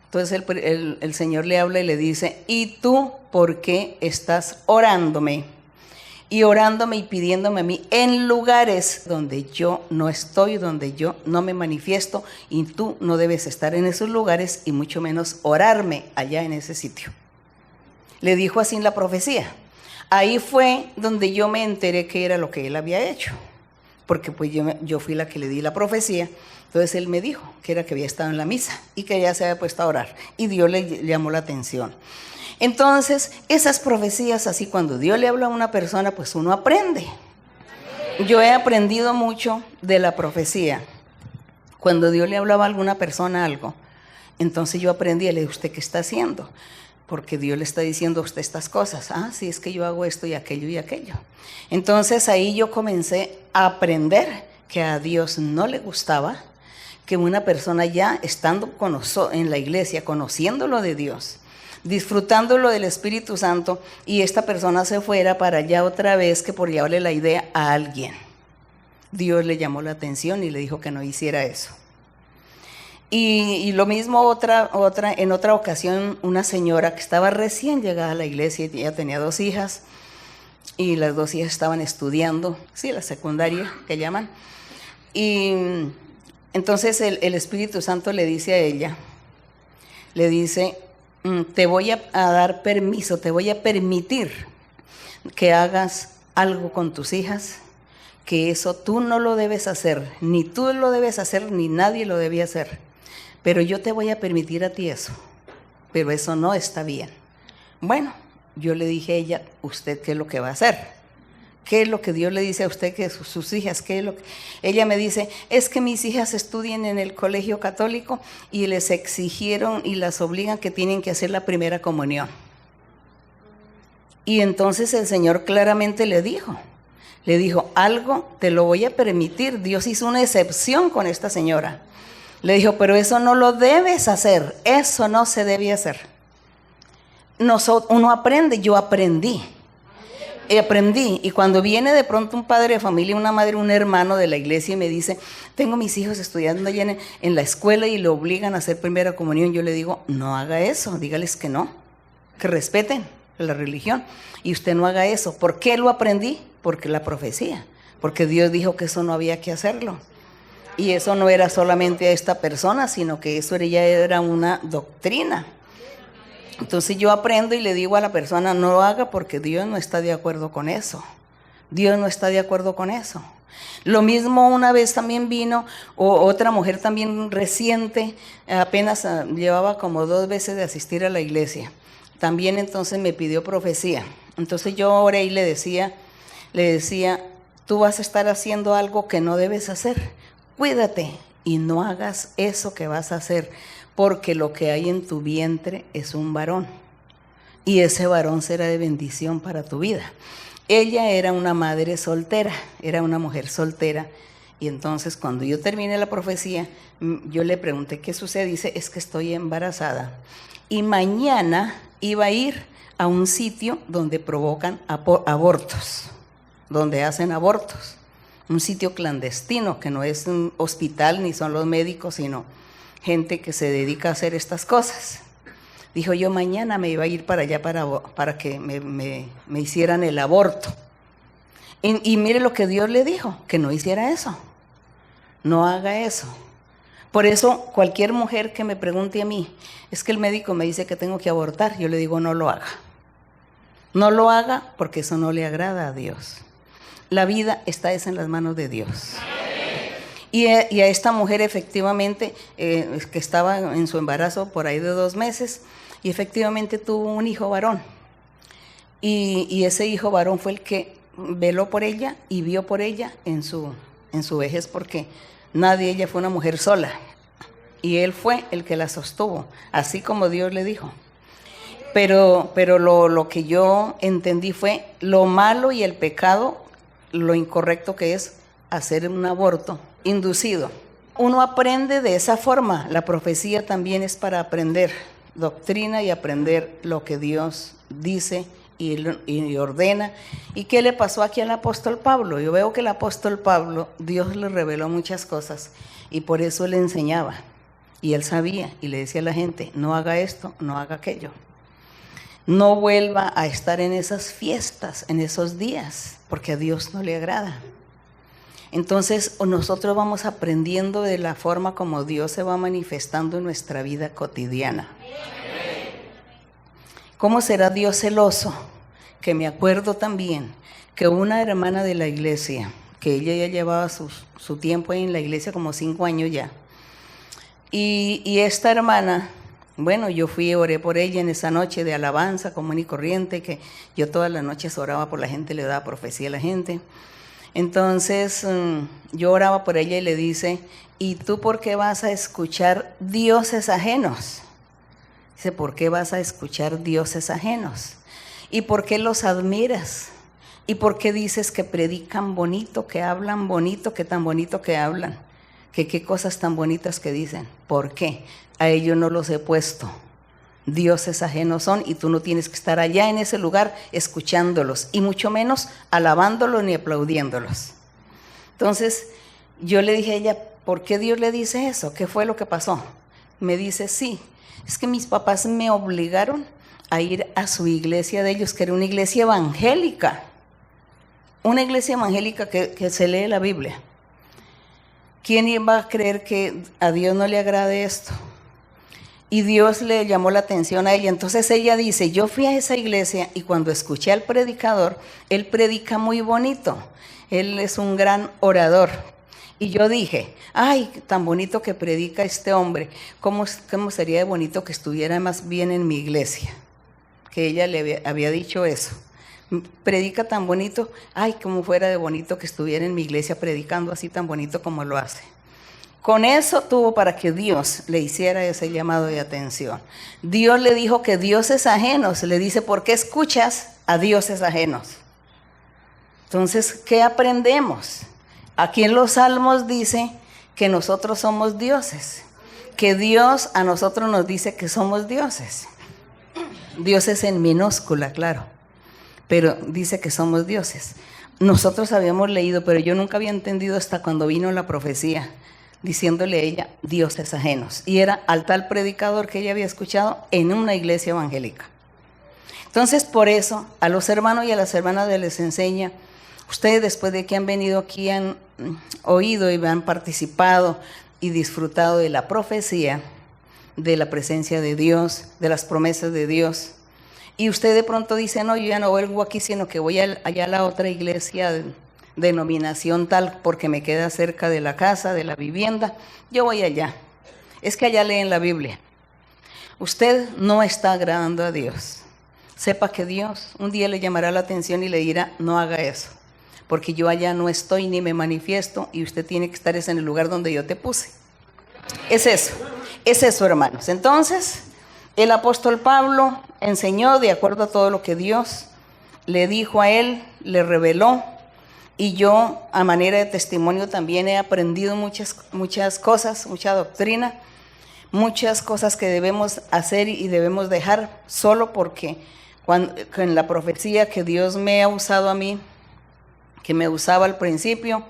[SPEAKER 1] entonces el Señor le habla y le dice, ¿y tú por qué estás orándome? Y orándome y pidiéndome a mí en lugares donde yo no estoy, donde yo no me manifiesto, y tú no debes estar en esos lugares y mucho menos orarme allá en ese sitio. Le dijo así en la profecía. Ahí fue donde yo me enteré que era lo que él había hecho, porque pues yo fui la que le di la profecía. Entonces él me dijo que era que había estado en la misa y que ya se había puesto a orar, y Dios le llamó la atención. Entonces, esas profecías así, cuando Dios le habla a una persona, pues uno aprende. Yo he aprendido mucho de la profecía. Cuando Dios le hablaba a alguna persona algo, entonces yo aprendí, le dije, ¿usted qué está haciendo? Porque Dios le está diciendo a usted estas cosas. Ah, sí, es que yo hago esto y aquello y aquello. Entonces ahí yo comencé a aprender que a Dios no le gustaba que una persona ya estando en la iglesia, conociéndolo de Dios, disfrutándolo del Espíritu Santo, y esta persona se fuera para allá otra vez, que por llevarle la idea a alguien. Dios le llamó la atención y le dijo que no hiciera eso. Y lo mismo en otra ocasión, una señora que estaba recién llegada a la iglesia, y ella tenía 2 hijas, y las 2 hijas estaban estudiando, sí, la secundaria que llaman, y entonces el Espíritu Santo le dice a ella, le dice, te voy a dar permiso, te voy a permitir que hagas algo con tus hijas, que eso tú no lo debes hacer, ni tú lo debes hacer, ni nadie lo debía hacer, pero yo te voy a permitir a ti eso, pero eso no está bien. Bueno, yo le dije a ella, ¿usted qué es lo que va a hacer? ¿Qué es lo que Dios le dice a usted que sus hijas? ¿Qué es lo que? Ella me dice, es que mis hijas estudian en el colegio católico y les exigieron y las obligan que tienen que hacer la primera comunión. Y entonces el Señor claramente le dijo, algo te lo voy a permitir. Dios hizo una excepción con esta señora. Le dijo, pero eso no lo debes hacer, eso no se debe hacer. Uno aprende, yo aprendí. Y cuando viene de pronto un padre de familia, una madre, un hermano de la iglesia y me dice, tengo mis hijos estudiando allá en la escuela y lo obligan a hacer primera comunión, yo le digo, no haga eso, dígales que no, que respeten la religión, y usted no haga eso. ¿Por qué lo aprendí? Porque la profecía, porque Dios dijo que eso no había que hacerlo, y eso no era solamente a esta persona, sino que eso ya era una doctrina. Entonces yo aprendo y le digo a la persona, no lo haga porque Dios no está de acuerdo con eso. Dios no está de acuerdo con eso. Lo mismo una vez también vino otra mujer también reciente, apenas llevaba como 2 veces de asistir a la iglesia. También entonces me pidió profecía. Entonces yo oré y le decía, tú vas a estar haciendo algo que no debes hacer. Cuídate y no hagas eso que vas a hacer, porque lo que hay en tu vientre es un varón, y ese varón será de bendición para tu vida. Ella era una madre soltera, era una mujer soltera, y entonces cuando yo terminé la profecía, yo le pregunté qué sucede. Dice, es que estoy embarazada, y mañana iba a ir a un sitio donde provocan abortos, donde hacen abortos, un sitio clandestino, que no es un hospital ni son los médicos, sino gente que se dedica a hacer estas cosas. Dijo, yo mañana me iba a ir para allá para que me hicieran el aborto. Y mire lo que Dios le dijo, que no hiciera eso, no haga eso. Por eso cualquier mujer que me pregunte a mí, es que el médico me dice que tengo que abortar, yo le digo, no lo haga. No lo haga porque eso no le agrada a Dios. La vida está en las manos de Dios. Y a esta mujer efectivamente, que estaba en su embarazo por ahí de 2 meses, y efectivamente tuvo un hijo varón. Y ese hijo varón fue el que veló por ella y vio por ella en su vejez, porque ella fue una mujer sola. Y él fue el que la sostuvo, así como Dios le dijo. Pero lo que yo entendí fue lo malo y el pecado, lo incorrecto que es hacer un aborto inducido. Uno aprende de esa forma. La profecía también es para aprender doctrina y aprender lo que Dios dice y ordena. ¿Y qué le pasó aquí al apóstol Pablo? Yo veo que el apóstol Pablo, Dios le reveló muchas cosas y por eso le enseñaba. Y él sabía y le decía a la gente, no haga esto, no haga aquello. No vuelva a estar en esas fiestas, en esos días, porque a Dios no le agrada. Entonces nosotros vamos aprendiendo de la forma como Dios se va manifestando en nuestra vida cotidiana. ¿Cómo será Dios celoso? Que me acuerdo también que una hermana de la iglesia, que ella ya llevaba su tiempo ahí en la iglesia, como 5 años ya, y esta hermana, bueno, yo fui y oré por ella en esa noche de alabanza común y corriente, que yo todas las noches oraba por la gente, le daba profecía a la gente. Entonces yo oraba por ella y le dice, ¿y tú por qué vas a escuchar dioses ajenos? Dice, ¿por qué vas a escuchar dioses ajenos? ¿Y por qué los admiras? ¿Y por qué dices que predican bonito, que hablan bonito, que tan bonito que hablan? Que qué cosas tan bonitas que dicen. ¿Por qué? A ellos no los he puesto. Dioses ajenos son y tú no tienes que estar allá en ese lugar escuchándolos y mucho menos alabándolos ni aplaudiéndolos. Entonces yo le dije a ella, ¿por qué Dios le dice eso? ¿Qué fue lo que pasó? Me dice, sí, es que mis papás me obligaron a ir a su iglesia de ellos, que era una iglesia evangélica. Una iglesia evangélica que se lee la Biblia. ¿Quién va a creer que a Dios no le agrade esto? Y Dios le llamó la atención a ella. Entonces ella dice, yo fui a esa iglesia y cuando escuché al predicador, él predica muy bonito. Él es un gran orador. Y yo dije, ay, tan bonito que predica este hombre. ¿Cómo sería de bonito que estuviera más bien en mi iglesia? Que ella le había dicho eso. Predica tan bonito, ay, como fuera de bonito que estuviera en mi iglesia predicando así tan bonito como lo hace. Con eso tuvo para que Dios le hiciera ese llamado de atención. Dios le dijo que dioses ajenos, le dice, ¿por qué escuchas a dioses ajenos? Entonces, ¿qué aprendemos? Aquí en los Salmos dice que nosotros somos dioses, que Dios a nosotros nos dice que somos dioses. Dioses en minúscula, claro, pero dice que somos dioses. Nosotros habíamos leído, pero yo nunca había entendido hasta cuando vino la profecía, diciéndole a ella, dioses ajenos. Y era al tal predicador que ella había escuchado en una iglesia evangélica. Entonces, por eso, a los hermanos y a las hermanas les enseña, ustedes después de que han venido aquí, han oído y han participado y disfrutado de la profecía, de la presencia de Dios, de las promesas de Dios. Y usted de pronto dice, no, yo ya no vuelvo aquí, sino que voy allá a la otra iglesia, denominación tal, porque me queda cerca de la casa, de la vivienda, yo voy allá. Es que allá leen la Biblia. Usted no está agradando a Dios. Sepa que Dios un día le llamará la atención y le dirá, no haga eso, porque yo allá no estoy ni me manifiesto y usted tiene que estar en el lugar donde yo te puse. Es eso, hermanos. Entonces, el apóstol Pablo enseñó de acuerdo a todo lo que Dios le dijo a él, le reveló. Y yo, a manera de testimonio, también he aprendido muchas cosas, mucha doctrina, muchas cosas que debemos hacer y debemos dejar, solo porque en la profecía que Dios me ha usado a mí, que me usaba al principio,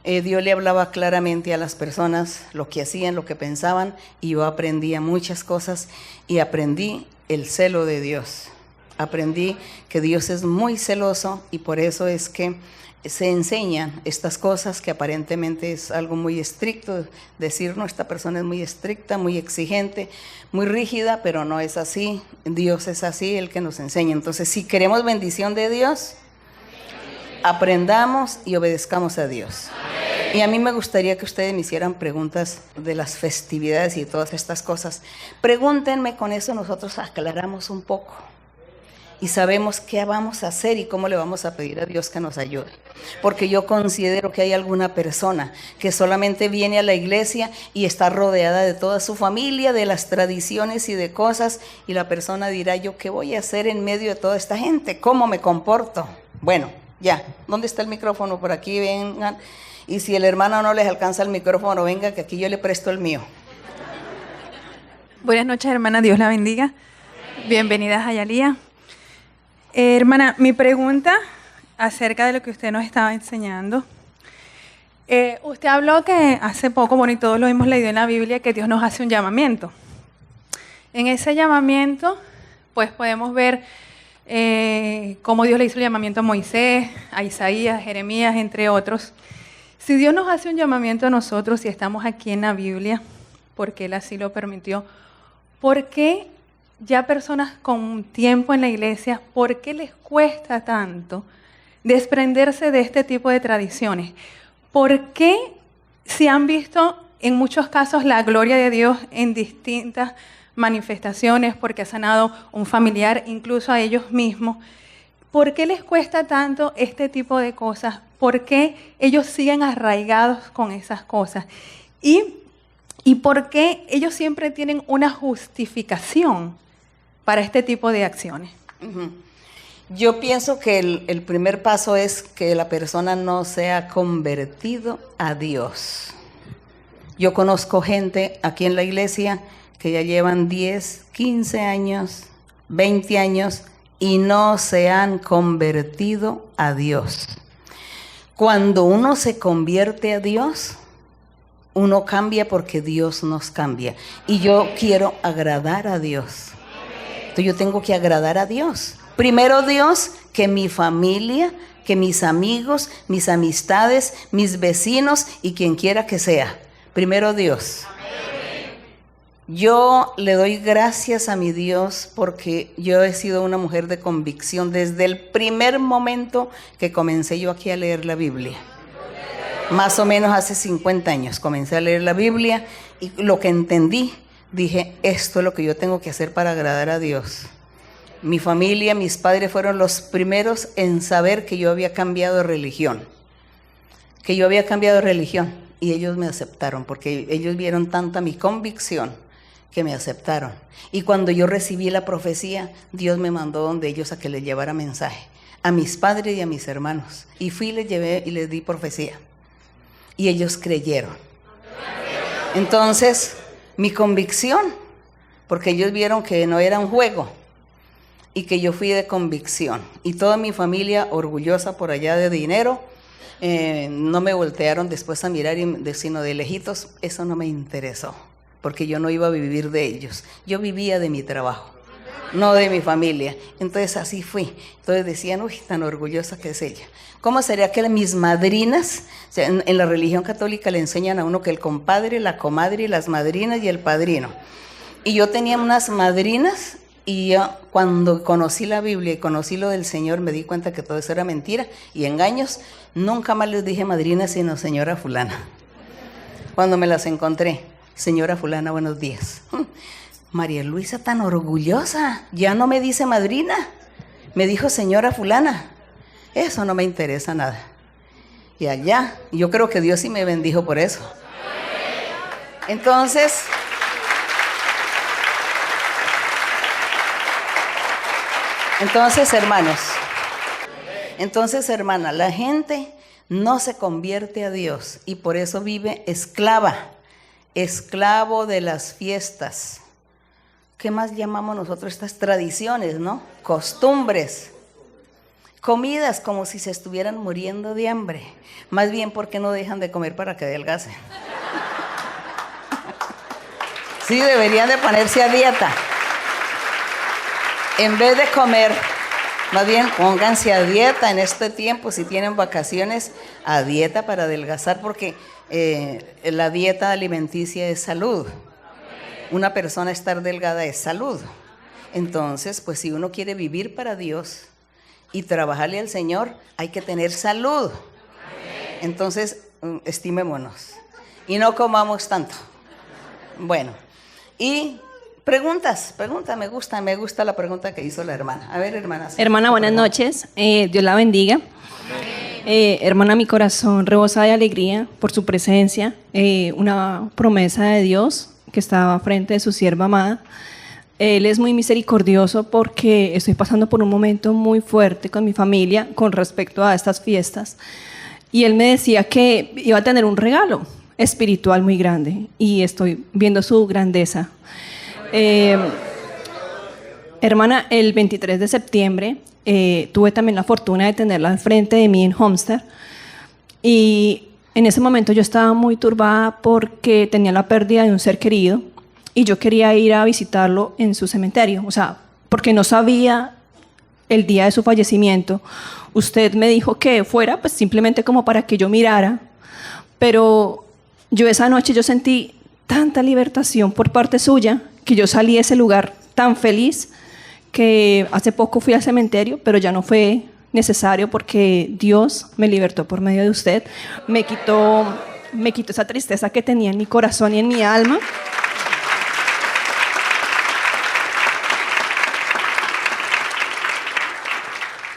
[SPEAKER 1] Dios le hablaba claramente a las personas lo que hacían, lo que pensaban, y yo aprendía muchas cosas y aprendí el celo de Dios. Aprendí que Dios es muy celoso y por eso es que se enseñan estas cosas que aparentemente es algo muy estricto, decir, no, esta persona es muy estricta, muy exigente, muy rígida, pero no es así. Dios es así, el que nos enseña. Entonces, si queremos bendición de Dios, aprendamos y obedezcamos a Dios. Y a mí me gustaría que ustedes me hicieran preguntas de las festividades y todas estas cosas. Pregúntenme, con eso nosotros aclaramos un poco. Y sabemos qué vamos a hacer y cómo le vamos a pedir a Dios que nos ayude. Porque yo considero que hay alguna persona que solamente viene a la iglesia y está rodeada de toda su familia, de las tradiciones y de cosas, y la persona dirá, ¿yo qué voy a hacer en medio de toda esta gente? ¿Cómo me comporto? Bueno, ya, ¿dónde está el micrófono? Por aquí vengan. Y si el hermano no les alcanza el micrófono, venga, que aquí yo le presto el mío.
[SPEAKER 2] Buenas noches, hermana, Dios la bendiga. Bienvenidas a Hialeah. Hermana, mi pregunta acerca de lo que usted nos estaba enseñando. Usted habló que hace poco, bueno, y todos lo hemos leído en la Biblia, que Dios nos hace un llamamiento. En ese llamamiento, pues podemos ver cómo Dios le hizo el llamamiento a Moisés, a Isaías, Jeremías, entre otros. Si Dios nos hace un llamamiento a nosotros y estamos aquí en la Biblia, porque Él así lo permitió, ¿por qué ya personas con tiempo en la iglesia, por qué les cuesta tanto desprenderse de este tipo de tradiciones? ¿Por qué si han visto en muchos casos la gloria de Dios en distintas manifestaciones, porque ha sanado un familiar, incluso a ellos mismos? ¿Por qué les cuesta tanto este tipo de cosas? ¿Por qué ellos siguen arraigados con esas cosas? ¿Y por qué ellos siempre tienen una justificación para este tipo de acciones?
[SPEAKER 1] Yo pienso que el primer paso es que la persona no se ha convertido a Dios. Yo conozco gente aquí en la iglesia que ya llevan 10, 15 años, 20 años y no se han convertido a Dios. Cuando uno se convierte a Dios, uno cambia porque Dios nos cambia. Y yo quiero agradar a Dios. Entonces yo tengo que agradar a Dios. Primero Dios, que mi familia, que mis amigos, mis amistades, mis vecinos y quien quiera que sea. Primero Dios. Yo le doy gracias a mi Dios porque yo he sido una mujer de convicción desde el primer momento que comencé yo aquí a leer la Biblia. Más o menos hace 50 años comencé a leer la Biblia y lo que entendí, dije, esto es lo que yo tengo que hacer para agradar a Dios. Mi familia, mis padres fueron los primeros en saber que yo había cambiado de religión. Y ellos me aceptaron porque ellos vieron tanta mi convicción que me aceptaron. Y cuando yo recibí la profecía, Dios me mandó donde ellos a que les llevara mensaje. A mis padres y a mis hermanos. Y fui, les llevé y les di profecía. Y ellos creyeron. Entonces, mi convicción, porque ellos vieron que no era un juego y que yo fui de convicción. Y toda mi familia orgullosa por allá de dinero, no me voltearon después a mirar, sino de lejitos. Eso no me interesó, porque yo no iba a vivir de ellos. Yo vivía de mi trabajo, no de mi familia. Entonces así fui. Entonces decían, uy, tan orgullosa que es ella. ¿Cómo sería que mis madrinas, o sea, en la religión católica le enseñan a uno que el compadre, la comadre, las madrinas y el padrino? Y yo tenía unas madrinas y yo, cuando conocí la Biblia y conocí lo del Señor, me di cuenta que todo eso era mentira y engaños. Nunca más les dije madrina, sino señora fulana. Cuando me las encontré, señora fulana, buenos días. María Luisa tan orgullosa, ya no me dice madrina, me dijo señora fulana. Eso no me interesa nada. Y allá, yo creo que Dios sí me bendijo por eso. Entonces, hermana, la gente no se convierte a Dios y por eso vive esclavo de las fiestas. ¿Qué más llamamos nosotros estas tradiciones, no? Costumbres. Comidas como si se estuvieran muriendo de hambre. Más bien, ¿por qué no dejan de comer para que adelgacen? Sí, deberían de ponerse a dieta. En vez de comer, más bien pónganse a dieta en este tiempo. Si tienen vacaciones, a dieta para adelgazar, porque la dieta alimenticia es salud. Una persona estar delgada es salud. Entonces, pues si uno quiere vivir para Dios y trabajarle al Señor, hay que tener salud. Entonces, estimémonos y no comamos tanto. Bueno, y preguntas, me gusta la pregunta que hizo la hermana. A ver, hermana.
[SPEAKER 3] Hermana, buenas noches. Dios la bendiga. Hermana, mi corazón rebosa de alegría por su presencia. Una promesa de Dios que estaba frente de su sierva amada. Él es muy misericordioso porque estoy pasando por un momento muy fuerte con mi familia con respecto a estas fiestas. Y él me decía que iba a tener un regalo espiritual muy grande y estoy viendo su grandeza. Hermana, el 23 de septiembre tuve también la fortuna de tenerla al frente de mí en Homestead. Y en ese momento yo estaba muy turbada porque tenía la pérdida de un ser querido y yo quería ir a visitarlo en su cementerio. O sea, porque no sabía el día de su fallecimiento. Usted me dijo que fuera pues simplemente como para que yo mirara. Pero yo esa noche yo sentí tanta libertación por parte suya que yo salí de ese lugar tan feliz que hace poco fui al cementerio, pero ya no fue necesario porque Dios me libertó por medio de usted. Me quitó esa tristeza que tenía en mi corazón y en mi alma.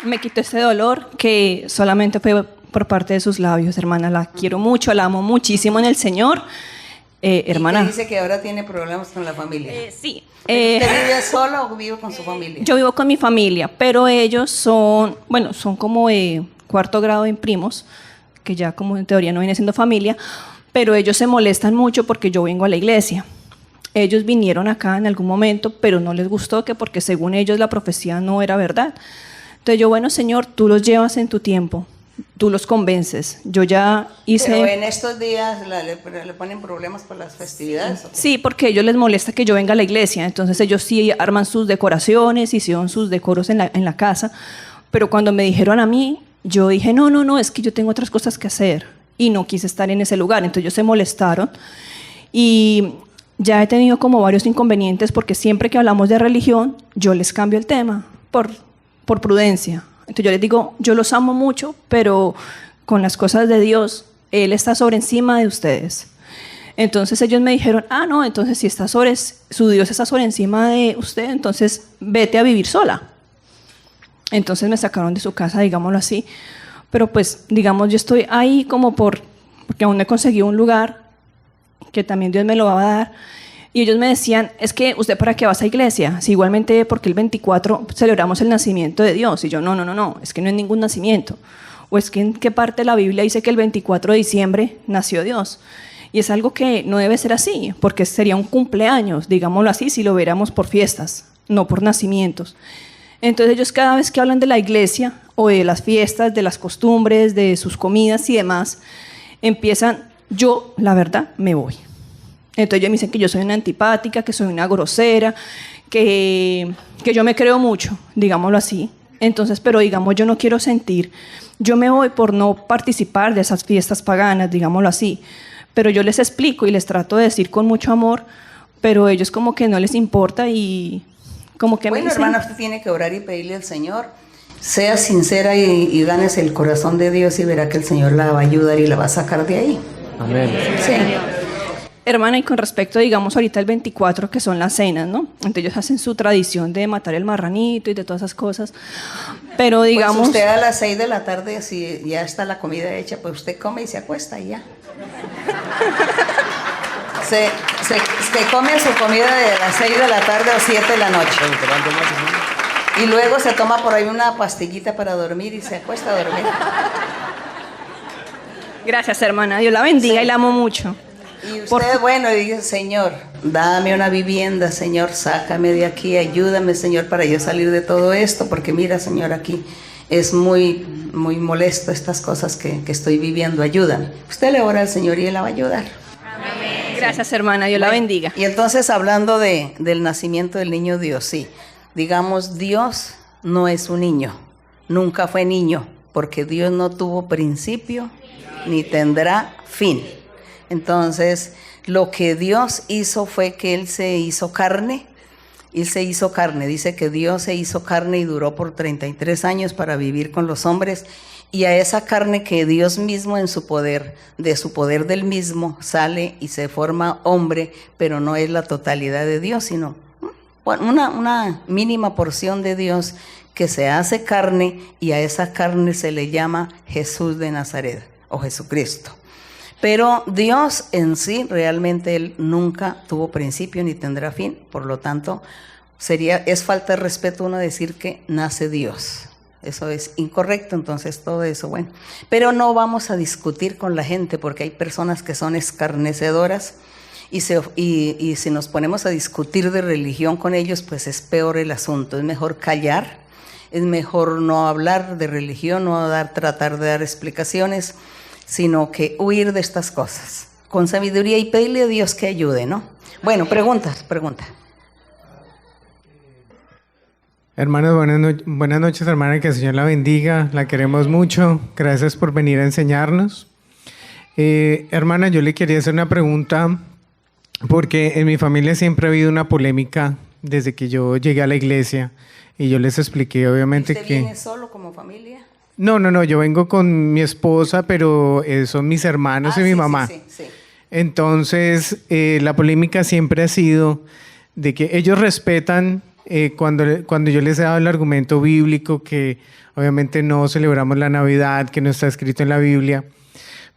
[SPEAKER 3] Me quitó ese dolor que solamente fue por parte de sus labios, hermana. La quiero mucho, la amo muchísimo en el Señor. Hermana.
[SPEAKER 1] ¿Y dice que ahora tiene problemas con la familia?
[SPEAKER 3] Sí.
[SPEAKER 1] ¿Usted vive sola o vive con su familia?
[SPEAKER 3] Yo vivo con mi familia, pero ellos son como cuarto grado en primos, que ya como en teoría no viene siendo familia, pero ellos se molestan mucho porque yo vengo a la iglesia. Ellos vinieron acá en algún momento, pero no les gustó porque según ellos la profecía no era verdad. Entonces yo, bueno, Señor, tú los llevas en tu tiempo. Tú los convences. Yo ya hice...
[SPEAKER 1] Pero en estos días le ponen problemas por las festividades.
[SPEAKER 3] Sí, porque a ellos les molesta que yo venga a la iglesia. Entonces ellos sí arman sus decoraciones, hicieron sus decoros en la casa. Pero cuando me dijeron a mí, yo dije, no, es que yo tengo otras cosas que hacer. Y no quise estar en ese lugar. Entonces ellos se molestaron. Y ya he tenido como varios inconvenientes porque siempre que hablamos de religión, yo les cambio el tema por prudencia. Entonces yo les digo, yo los amo mucho, pero con las cosas de Dios, Él está sobre encima de ustedes. Entonces ellos me dijeron, no, entonces si su Dios está sobre encima de usted, entonces vete a vivir sola. Entonces me sacaron de su casa, digámoslo así. Pero pues, digamos, yo estoy ahí como porque aún no he conseguido un lugar que también Dios me lo va a dar. Y ellos me decían, es que usted para qué vas a iglesia, si igualmente porque el 24 celebramos el nacimiento de Dios. Y yo, no, es que no es ningún nacimiento. O es que en qué parte de la Biblia dice que el 24 de diciembre nació Dios. Y es algo que no debe ser así, porque sería un cumpleaños, digámoslo así, si lo viéramos por fiestas, no por nacimientos. Entonces ellos cada vez que hablan de la iglesia o de las fiestas, de las costumbres, de sus comidas y demás, empiezan, yo la verdad me voy. Entonces ellos me dicen que yo soy una antipática, que soy una grosera, que yo me creo mucho, digámoslo así. Entonces, pero digamos, yo no quiero sentir, yo me voy por no participar de esas fiestas paganas, digámoslo así. Pero yo les explico y les trato de decir con mucho amor, pero ellos como que no les importa y como que
[SPEAKER 1] bueno,
[SPEAKER 3] me dicen...
[SPEAKER 1] hermana, usted tiene que orar y pedirle al Señor. Sea sincera y ganes el corazón de Dios y verá que el Señor la va a ayudar y la va a sacar de ahí.
[SPEAKER 4] Amén.
[SPEAKER 1] Sí.
[SPEAKER 3] Hermana, y con respecto, digamos, ahorita el 24, que son las cenas, ¿no? Entonces ellos hacen su tradición de matar el marranito y de todas esas cosas. Pero digamos...
[SPEAKER 1] Pues usted a las 6 de la tarde, si ya está la comida hecha, pues usted come y se acuesta y ya. se come su comida de las 6 de la tarde a 7 de la noche. Y luego se toma por ahí una pastillita para dormir y se acuesta a dormir.
[SPEAKER 3] Gracias, hermana. Dios la bendiga, sí. Y la amo mucho.
[SPEAKER 1] Y usted, bueno, dice, Señor, dame una vivienda, Señor, sácame de aquí, ayúdame, Señor, para yo salir de todo esto, porque mira, Señor, aquí es muy molesto estas cosas que estoy viviendo, ayúdame. Usted le ora al Señor y Él la va a ayudar.
[SPEAKER 3] Amén. Gracias, hermana, Dios la bendiga.
[SPEAKER 1] Y entonces, hablando del nacimiento del niño Dios, sí, digamos, Dios no es un niño, nunca fue niño, porque Dios no tuvo principio ni tendrá fin. Entonces, lo que Dios hizo fue que Él se hizo carne. Él se hizo carne. Dice que Dios se hizo carne y duró por 33 años para vivir con los hombres. Y a esa carne que Dios mismo en su poder, de su poder del mismo, sale y se forma hombre, pero no es la totalidad de Dios, sino una mínima porción de Dios que se hace carne, y a esa carne se le llama Jesús de Nazaret o Jesucristo. Pero Dios en sí, realmente Él nunca tuvo principio ni tendrá fin. Por lo tanto, es falta de respeto uno decir que nace Dios. Eso es incorrecto, entonces todo eso, bueno. Pero no vamos a discutir con la gente porque hay personas que son escarnecedoras y si nos ponemos a discutir de religión con ellos, pues es peor el asunto. Es mejor callar, es mejor no hablar de religión, tratar de dar explicaciones, sino que huir de estas cosas con sabiduría y pedirle a Dios que ayude, ¿no? Bueno, pregunta.
[SPEAKER 4] Hermanos, buenas noches, hermana, que el Señor la bendiga, la queremos mucho, gracias por venir a enseñarnos. Hermana, yo le quería hacer una pregunta, porque en mi familia siempre ha habido una polémica desde que yo llegué a la iglesia, y yo les expliqué obviamente que...
[SPEAKER 1] ¿Usted viene solo como familia?
[SPEAKER 4] No, yo vengo con mi esposa, pero son mis hermanos y mi mamá.
[SPEAKER 1] Sí.
[SPEAKER 4] Entonces, la polémica siempre ha sido de que ellos respetan cuando yo les he dado el argumento bíblico, que obviamente no celebramos la Navidad, que no está escrito en la Biblia,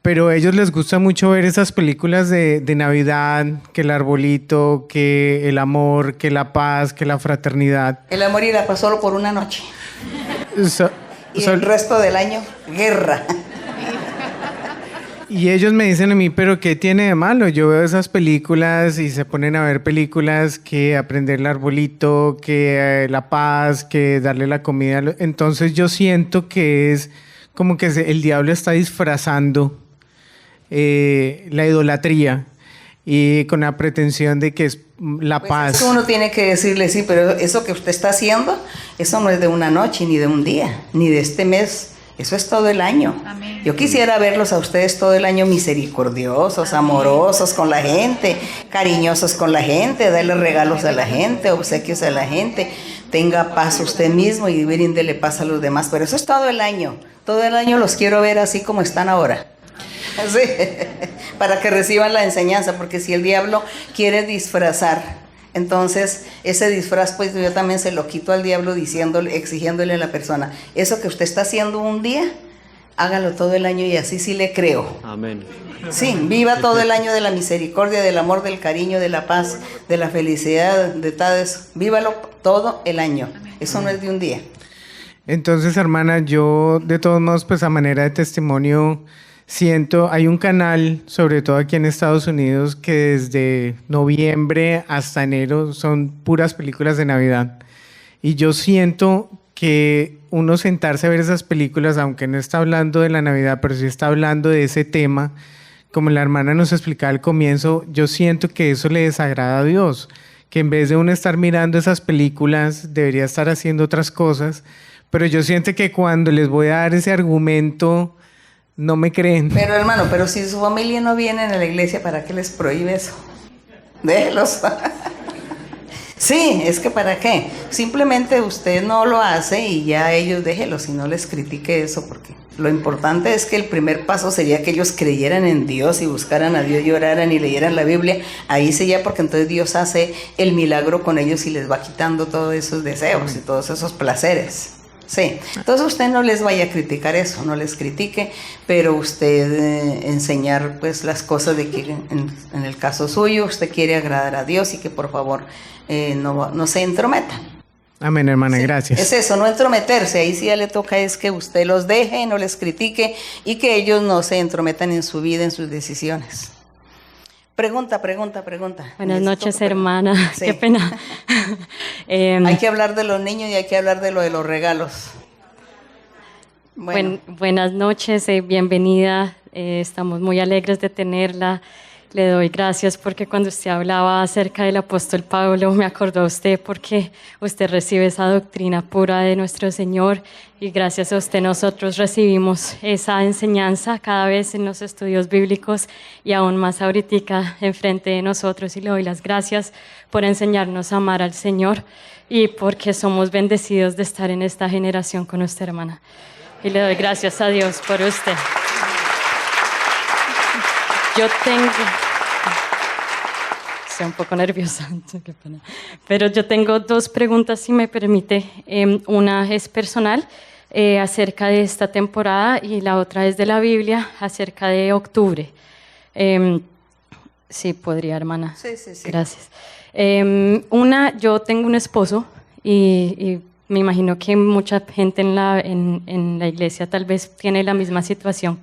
[SPEAKER 4] pero a ellos les gusta mucho ver esas películas de Navidad, que el arbolito, que el amor, que la paz, que la fraternidad.
[SPEAKER 1] El amor y la paz solo por una noche. Y el resto del año, guerra.
[SPEAKER 4] Y ellos me dicen a mí, ¿pero qué tiene de malo? Yo veo esas películas y se ponen a ver películas que aprender el arbolito, que la paz, que darle la comida. Entonces yo siento que es como que el diablo está disfrazando la idolatría y con la pretensión de que es la paz.
[SPEAKER 1] Es que uno tiene que decirle, sí, pero eso que usted está haciendo, eso no es de una noche, ni de un día, ni de este mes. Eso es todo el año. Amén. Yo quisiera verlos a ustedes todo el año misericordiosos, amorosos con la gente, cariñosos con la gente, darle regalos a la gente, obsequios a la gente, tenga paz usted mismo y bríndele paz a los demás. Pero eso es todo el año. Todo el año los quiero ver así como están ahora. Sí. Para que reciban la enseñanza, porque si el diablo quiere disfrazar, entonces ese disfraz pues yo también se lo quito al diablo exigiéndole a la persona, eso que usted está haciendo un día, hágalo todo el año y así sí le creo.
[SPEAKER 5] Amén.
[SPEAKER 1] Sí, viva todo el año de la misericordia, del amor, del cariño, de la paz, de la felicidad, de todo eso. Vívalo todo el año. Eso no es de un día.
[SPEAKER 4] Entonces, hermana, yo de todos modos, pues a manera de testimonio, hay un canal, sobre todo aquí en Estados Unidos, que desde noviembre hasta enero son puras películas de Navidad. Y yo siento que uno sentarse a ver esas películas, aunque no está hablando de la Navidad, pero sí está hablando de ese tema, como la hermana nos explicaba al comienzo, yo siento que eso le desagrada a Dios, que en vez de uno estar mirando esas películas, debería estar haciendo otras cosas, pero yo siento que cuando les voy a dar ese argumento, no me creen.
[SPEAKER 1] Pero hermano, pero si su familia no viene a la iglesia, ¿para qué les prohíbe eso? Déjelos. Sí, es que ¿para qué? Simplemente usted no lo hace y ya ellos déjelos y no les critique eso, porque lo importante es que el primer paso sería que ellos creyeran en Dios y buscaran a Dios y oraran y leyeran la Biblia. Ahí sí ya, porque entonces Dios hace el milagro con ellos y les va quitando todos esos deseos y todos esos placeres. Sí, entonces usted no les vaya a criticar eso, no les critique, pero usted enseñar pues las cosas de que en el caso suyo usted quiere agradar a Dios y que por favor no se entrometan.
[SPEAKER 4] Amén, hermana,
[SPEAKER 1] Sí,
[SPEAKER 4] gracias.
[SPEAKER 1] es eso, no entrometerse, ahí sí ya le toca es que usted los deje, no les critique y que ellos no se entrometan en su vida, en sus decisiones. Pregunta.
[SPEAKER 6] Buenas noches, hermana.
[SPEAKER 1] Sí.
[SPEAKER 6] Qué pena.
[SPEAKER 1] Hay que hablar de los niños y hay que hablar de los regalos. Bueno.
[SPEAKER 6] Buenas noches, bienvenida. Estamos muy alegres de tenerla. Le doy gracias porque cuando usted hablaba acerca del apóstol Pablo, me acordó a usted porque usted recibe esa doctrina pura de nuestro Señor y gracias a usted nosotros recibimos esa enseñanza cada vez en los estudios bíblicos y aún más ahorita enfrente de nosotros. Y le doy las gracias por enseñarnos a amar al Señor y porque somos bendecidos de estar en esta generación con usted, hermana. Y le doy gracias a Dios por usted. Estoy un poco nerviosa, qué pena. Pero yo tengo dos preguntas, si me permite. Una es personal, acerca de esta temporada, y la otra es de la Biblia, acerca de octubre. Sí, podría, hermana.
[SPEAKER 1] Sí.
[SPEAKER 6] Gracias. Yo tengo un esposo y me imagino que mucha gente en la iglesia tal vez tiene la misma situación.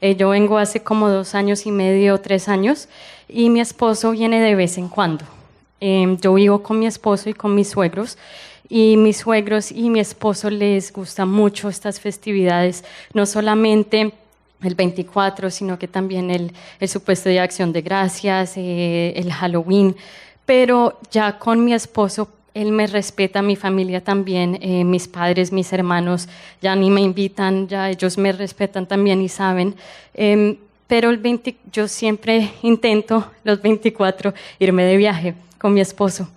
[SPEAKER 6] Yo vengo hace como 2 años y medio, 3 años, y mi esposo viene de vez en cuando. Yo vivo con mi esposo y con mis suegros, y mis suegros y mi esposo les gustan mucho estas festividades, no solamente el 24, sino que también el supuesto Día de Acción de Gracias, el Halloween, pero ya con mi esposo, él me respeta, mi familia también, mis padres, mis hermanos, ya ni me invitan, ya ellos me respetan también y saben. Pero yo siempre intento los 24 irme de viaje con mi esposo.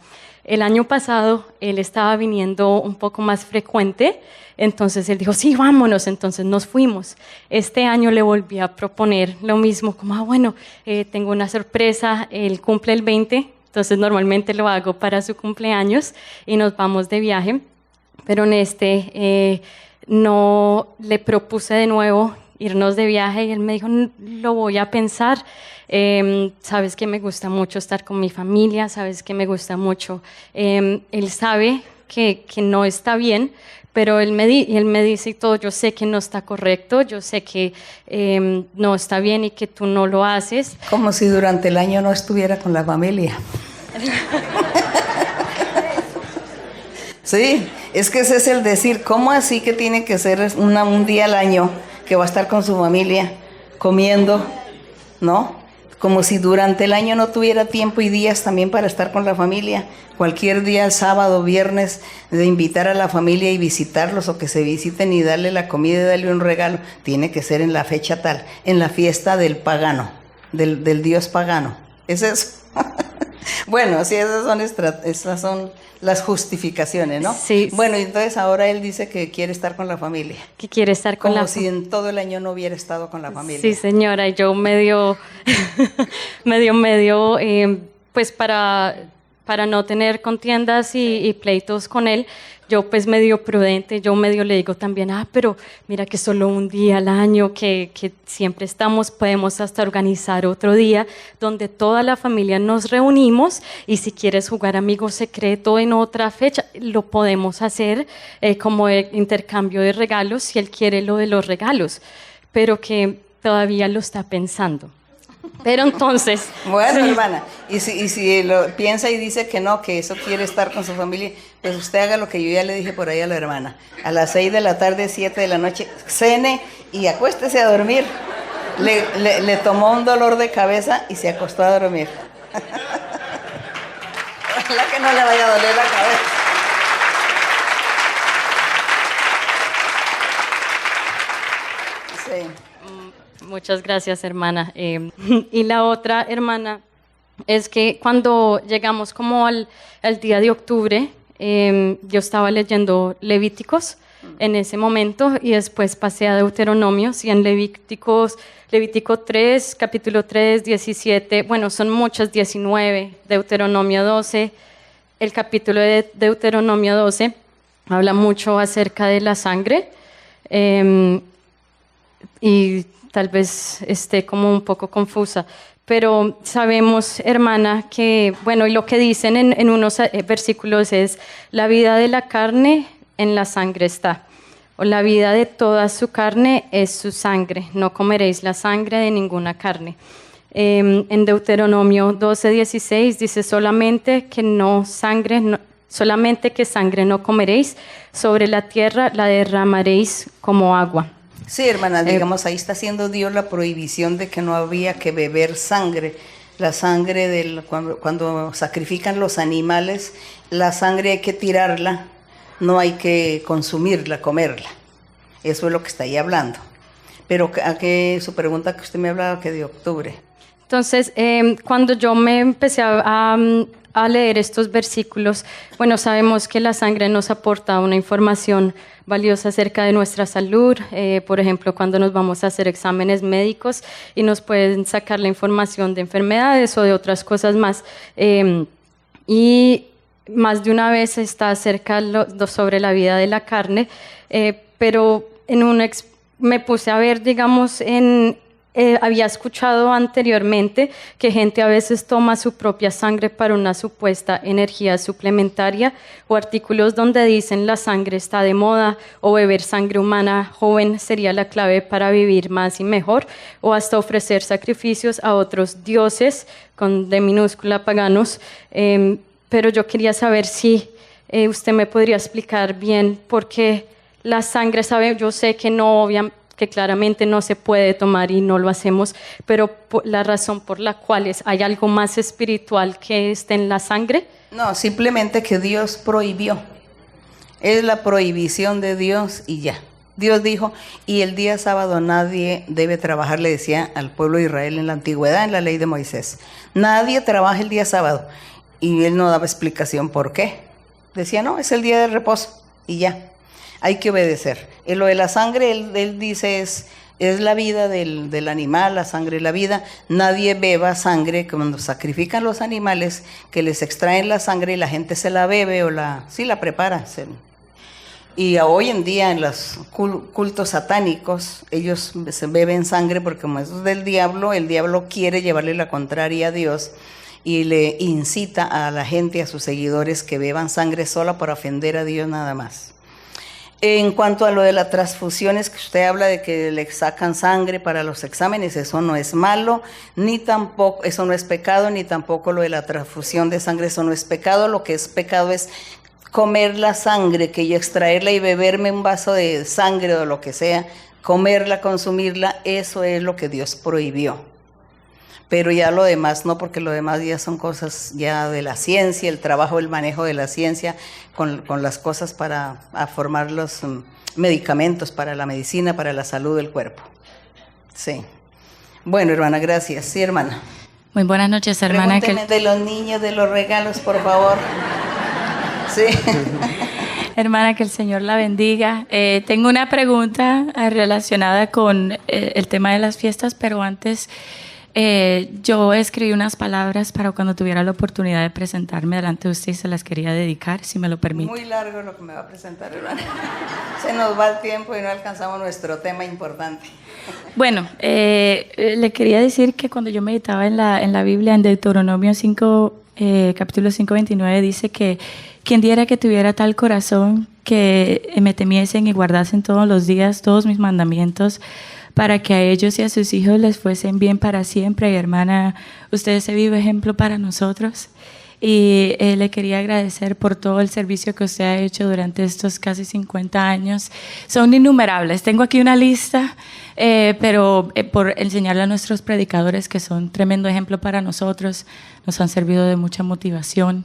[SPEAKER 6] El año pasado él estaba viniendo un poco más frecuente, entonces él dijo, sí, vámonos, entonces nos fuimos. Este año le volví a proponer lo mismo, como, bueno, tengo una sorpresa, él cumple el 20, entonces normalmente lo hago para su cumpleaños y nos vamos de viaje, pero en no le propuse de nuevo irnos de viaje y él me dijo, lo voy a pensar, sabes que me gusta mucho estar con mi familia, sabes que me gusta mucho, él sabe que no está bien, pero él me dice y todo, yo sé que no está correcto, yo sé que no está bien y que tú no lo haces.
[SPEAKER 1] Como si durante el año no estuviera con la familia. Sí, es que ese es el decir, ¿cómo así que tiene que ser un día al año que va a estar con su familia comiendo, ¿no? Como si durante el año no tuviera tiempo y días también para estar con la familia. Cualquier día, sábado, viernes, de invitar a la familia y visitarlos o que se visiten y darle la comida y darle un regalo, tiene que ser en la fecha tal, en la fiesta del pagano, del dios pagano. ¿Es eso? Bueno, sí, esas son las justificaciones, ¿no?
[SPEAKER 6] Sí.
[SPEAKER 1] Bueno, y entonces ahora él dice que quiere estar con la familia.
[SPEAKER 6] Que quiere estar con
[SPEAKER 1] Como si en todo el año no hubiera estado con la familia.
[SPEAKER 6] Sí, señora, y yo medio, pues para no tener contiendas y pleitos con él, yo pues medio prudente, yo medio le digo también, pero mira que solo un día al año, que siempre podemos hasta organizar otro día donde toda la familia nos reunimos y si quieres jugar amigo secreto en otra fecha, lo podemos hacer como intercambio de regalos si él quiere lo de los regalos, pero que todavía lo está pensando. Pero entonces...
[SPEAKER 1] Bueno,
[SPEAKER 6] sí.
[SPEAKER 1] Hermana, y si lo piensa y dice que no, que eso quiere estar con su familia, pues usted haga lo que yo ya le dije por ahí a la hermana. A las 6 de la tarde, 7 de la noche, cene y acuéstese a dormir. Le tomó un dolor de cabeza y se acostó a dormir. Ojalá que no le vaya a doler la cabeza. Sí.
[SPEAKER 6] Muchas gracias, hermana. Y la otra, hermana, es que cuando llegamos como al día de octubre, yo estaba leyendo Levíticos en ese momento y después pasé a Deuteronomios y en Levítico 3, capítulo 3, 17, bueno, son muchas, 19, Deuteronomio 12, el capítulo de Deuteronomio 12 habla mucho acerca de la sangre y tal vez esté como un poco confusa, pero sabemos, hermana, que, bueno, y lo que dicen en unos versículos es, la vida de la carne en la sangre está, o la vida de toda su carne es su sangre, no comeréis la sangre de ninguna carne. En Deuteronomio 12:16 dice, solamente que sangre no comeréis, sobre la tierra la derramaréis como agua.
[SPEAKER 1] Sí, hermana, digamos, ahí está haciendo Dios la prohibición de que no había que beber sangre. La sangre, cuando sacrifican los animales, la sangre hay que tirarla, no hay que consumirla, comerla. Eso es lo que está ahí hablando. Pero su pregunta que usted me hablaba, que de octubre.
[SPEAKER 6] Entonces, cuando yo me empecé a leer estos versículos, bueno, sabemos que la sangre nos aporta una información valiosa acerca de nuestra salud, por ejemplo, cuando nos vamos a hacer exámenes médicos y nos pueden sacar la información de enfermedades o de otras cosas más. Y más de una vez está acerca sobre la vida de la carne, pero me puse a ver, digamos, en había escuchado anteriormente que gente a veces toma su propia sangre para una supuesta energía suplementaria, o artículos donde dicen la sangre está de moda, o beber sangre humana joven sería la clave para vivir más y mejor, o hasta ofrecer sacrificios a otros dioses, con D minúscula, paganos. Pero yo quería saber si usted me podría explicar bien por qué la sangre, yo sé que no, obviamente, que claramente no se puede tomar y no lo hacemos, pero la razón por la cual ¿hay algo más espiritual que esté en la sangre?
[SPEAKER 1] No, simplemente que Dios prohibió. Es la prohibición de Dios y ya. Dios dijo, y el día sábado nadie debe trabajar, le decía al pueblo de Israel en la antigüedad, en la ley de Moisés. Nadie trabaja el día sábado. Y él no daba explicación por qué. Decía, no, es el día de reposo y ya. Hay que obedecer. En lo de la sangre, él dice, es la vida del animal, la sangre es la vida. Nadie beba sangre, cuando sacrifican los animales, que les extraen la sangre y la gente se la bebe o la prepara. Y hoy en día en los cultos satánicos, ellos se beben sangre porque como eso es del diablo, el diablo quiere llevarle la contraria a Dios y le incita a la gente, a sus seguidores, que beban sangre sola para ofender a Dios nada más. En cuanto a lo de las transfusiones, que usted habla de que le sacan sangre para los exámenes, eso no es malo, ni tampoco, eso no es pecado, ni tampoco lo de la transfusión de sangre, eso no es pecado. Lo que es pecado es comer la sangre, que yo extraerla y beberme un vaso de sangre o lo que sea, comerla, consumirla, eso es lo que Dios prohibió. Pero ya lo demás no, porque lo demás ya son cosas ya de la ciencia, el trabajo, el manejo de la ciencia con las cosas para formar los medicamentos para la medicina, para la salud del cuerpo. Sí. Bueno, hermana, gracias. Sí, hermana.
[SPEAKER 5] Muy buenas noches, hermana.
[SPEAKER 1] Pregúnteme de los niños, de los regalos, por favor. Sí.
[SPEAKER 5] Hermana, que el Señor la bendiga. Tengo una pregunta relacionada con el tema de las fiestas, pero antes... yo escribí unas palabras para cuando tuviera la oportunidad de presentarme delante de usted y se las quería dedicar, si me lo permite.
[SPEAKER 1] Muy largo lo que me va a presentar, hermana. Se nos va el tiempo y no alcanzamos nuestro tema importante.
[SPEAKER 5] Bueno, le quería decir que cuando yo meditaba en la Biblia, en Deuteronomio 5, capítulo 5:29, dice que quien diera que tuviera tal corazón que me temiesen y guardasen todos los días todos mis mandamientos, para que a ellos y a sus hijos les fuesen bien para siempre. Y hermana, usted es vivo ejemplo para nosotros. Y le quería agradecer por todo el servicio que usted ha hecho durante estos casi 50 años. Son innumerables. Tengo aquí una lista, pero por enseñarle a nuestros predicadores que son tremendo ejemplo para nosotros, nos han servido de mucha motivación.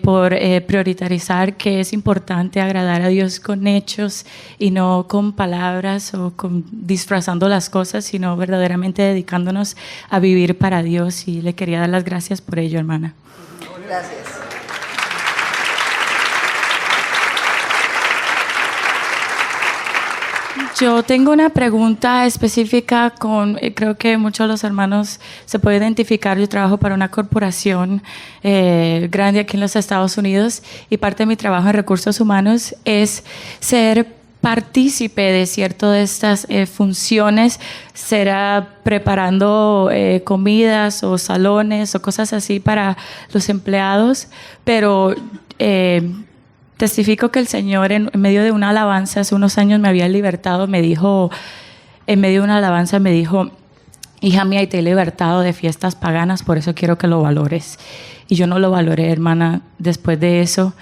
[SPEAKER 5] Por priorizar que es importante agradar a Dios con hechos y no con palabras o disfrazando las cosas, sino verdaderamente dedicándonos a vivir para Dios. Y le quería dar las gracias por ello, hermana.
[SPEAKER 1] Gracias.
[SPEAKER 5] Yo tengo una pregunta específica creo que muchos de los hermanos se pueden identificar. Yo trabajo para una corporación grande aquí en los Estados Unidos y parte de mi trabajo en recursos humanos es ser partícipe de cierto de estas funciones, será preparando comidas o salones o cosas así para los empleados, pero testifico que el Señor en medio de una alabanza, hace unos años me había libertado, me dijo, en medio de una alabanza me dijo, hija mía, y te he libertado de fiestas paganas, por eso quiero que lo valores. Y yo no lo valoré, hermana. Después de eso,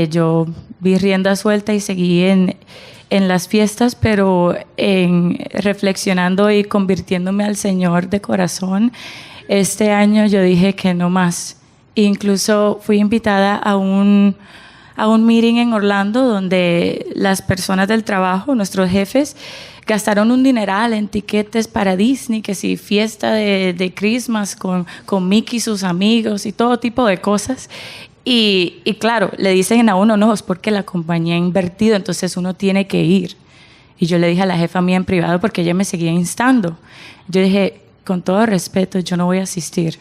[SPEAKER 5] yo vi rienda suelta y seguí en las fiestas, pero reflexionando y convirtiéndome al Señor de corazón. Este año yo dije que no más. Incluso fui invitada a un meeting en Orlando donde las personas del trabajo, nuestros jefes, gastaron un dineral en tiquetes para Disney, que sí, fiesta de Christmas con Mickey y sus amigos y todo tipo de cosas. Y claro, le dicen a uno, no, es porque la compañía ha invertido, entonces uno tiene que ir. Y yo le dije a la jefa mía en privado, porque ella me seguía instando. Yo dije, con todo respeto, yo no voy a asistir.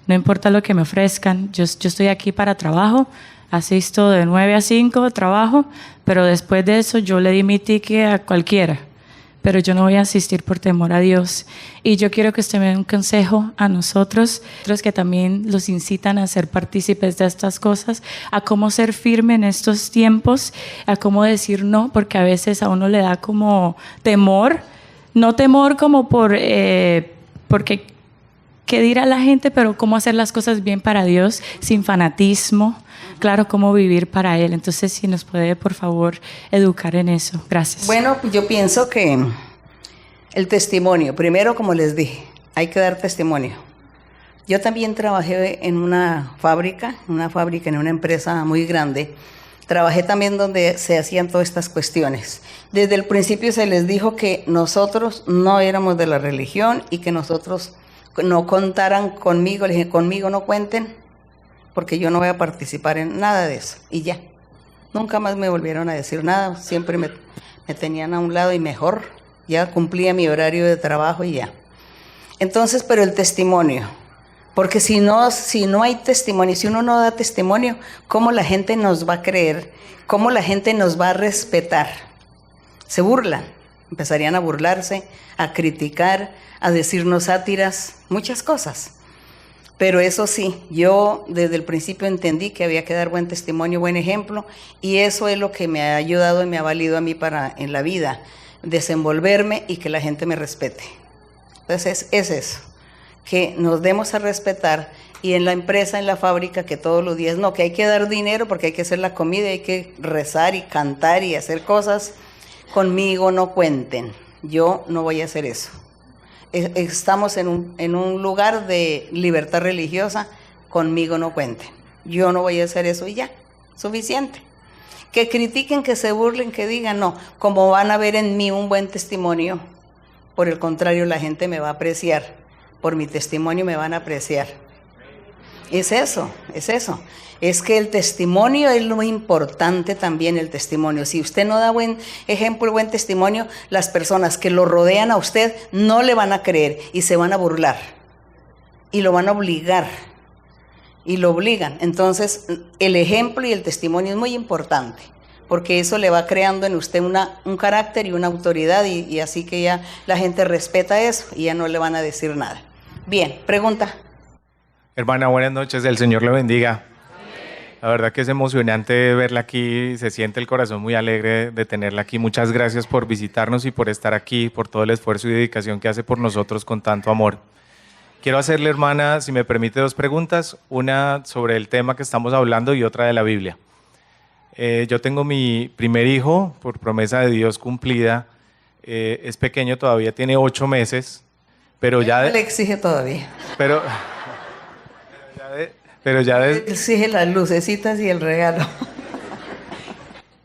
[SPEAKER 5] No importa lo que me ofrezcan, yo estoy aquí para trabajo, asisto de 9 a 5, trabajo, pero después de eso yo le di mi ticket a cualquiera, pero yo no voy a asistir por temor a Dios. Y yo quiero que usted me dé un consejo a nosotros, los que también los incitan a ser partícipes de estas cosas, a cómo ser firme en estos tiempos, a cómo decir no, porque a veces a uno le da como temor, no temor como porque qué dirá la gente, pero cómo hacer las cosas bien para Dios, sin fanatismo, claro, cómo vivir para Él. Entonces, si nos puede, por favor, educar en eso. Gracias.
[SPEAKER 1] Bueno, yo pienso que el testimonio, primero, como les dije, hay que dar testimonio. Yo también trabajé en una fábrica, en una empresa muy grande. Trabajé también donde se hacían todas estas cuestiones. Desde el principio se les dijo que nosotros no éramos de la religión y que nosotros no contaran conmigo. Les dije, conmigo no cuenten, porque yo no voy a participar en nada de eso. Y ya, nunca más me volvieron a decir nada, siempre me tenían a un lado y mejor, ya cumplía mi horario de trabajo y ya. Entonces, pero el testimonio, porque si no hay testimonio, si uno no da testimonio, ¿cómo la gente nos va a creer? ¿Cómo la gente nos va a respetar? Se burlan, empezarían a burlarse, a criticar, a decirnos sátiras, muchas cosas. Pero eso sí, yo desde el principio entendí que había que dar buen testimonio, buen ejemplo, y eso es lo que me ha ayudado y me ha valido a mí para en la vida, desenvolverme y que la gente me respete. Entonces es eso, que nos demos a respetar, y en la empresa, en la fábrica, que todos los días, no, que hay que dar dinero porque hay que hacer la comida, hay que rezar y cantar y hacer cosas, conmigo no cuenten, yo no voy a hacer eso. Estamos en un lugar de libertad religiosa, conmigo no cuenten. Yo no voy a hacer eso y ya, suficiente. Que critiquen, que se burlen, que digan, no, como van a ver en mí un buen testimonio, por el contrario, la gente me va a apreciar, por mi testimonio me van a apreciar. Es eso. Es que el testimonio es lo importante también, el testimonio. Si usted no da buen ejemplo, buen testimonio, las personas que lo rodean a usted no le van a creer y se van a burlar y lo van a obligar y lo obligan. Entonces, el ejemplo y el testimonio es muy importante, porque eso le va creando en usted un carácter y una autoridad, y así que ya la gente respeta eso y ya no le van a decir nada. Bien, pregunta.
[SPEAKER 7] Hermana, buenas noches, el Señor le bendiga. La verdad que es emocionante verla aquí, se siente el corazón muy alegre de tenerla aquí. Muchas gracias por visitarnos y por estar aquí, por todo el esfuerzo y dedicación que hace por nosotros con tanto amor. Quiero hacerle, hermana, si me permite, 2 preguntas, una sobre el tema que estamos hablando y otra de la Biblia. Yo tengo mi primer hijo, por promesa de Dios cumplida, es pequeño todavía, tiene 8 meses, pero ya...
[SPEAKER 1] No le exige todavía.
[SPEAKER 7] Pero ya
[SPEAKER 1] exige las lucecitas y el regalo.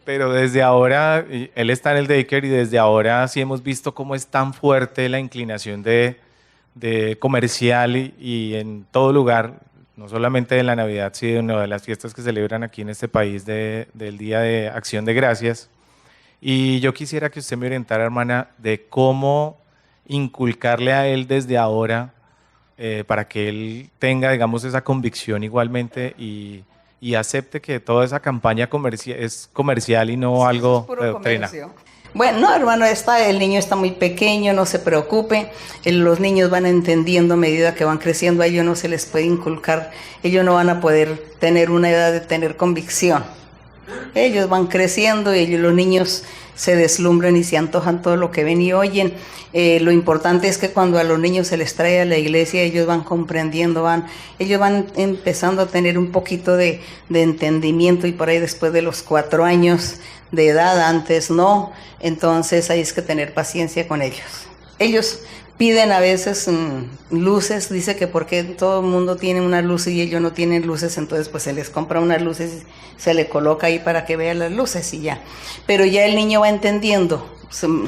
[SPEAKER 7] Pero desde ahora, él está en el daycare y desde ahora sí hemos visto cómo es tan fuerte la inclinación de comercial y en todo lugar, no solamente en la Navidad, sino de las fiestas que celebran aquí en este país del Día de Acción de Gracias. Y yo quisiera que usted me orientara, hermana, de cómo inculcarle a él desde ahora para que él tenga, digamos, esa convicción igualmente y acepte que toda esa campaña es comercial y no algo de doctrina.
[SPEAKER 1] Bueno, no, hermano, el niño está muy pequeño, no se preocupe. Los niños van entendiendo a medida que van creciendo, a ellos no se les puede inculcar, ellos no van a poder tener una edad de tener convicción. Ellos van creciendo y los niños se deslumbran y se antojan todo lo que ven y oyen. Lo importante es que cuando a los niños se les trae a la iglesia, ellos van comprendiendo, ellos van empezando a tener un poquito de entendimiento, y por ahí después de los 4 años de edad, antes no, entonces hay que tener paciencia con ellos. Ellos piden a veces luces, dice que porque todo el mundo tiene una luz y ellos no tienen luces, entonces pues se les compra unas luces y se le coloca ahí para que vean las luces y ya. Pero ya el niño va entendiendo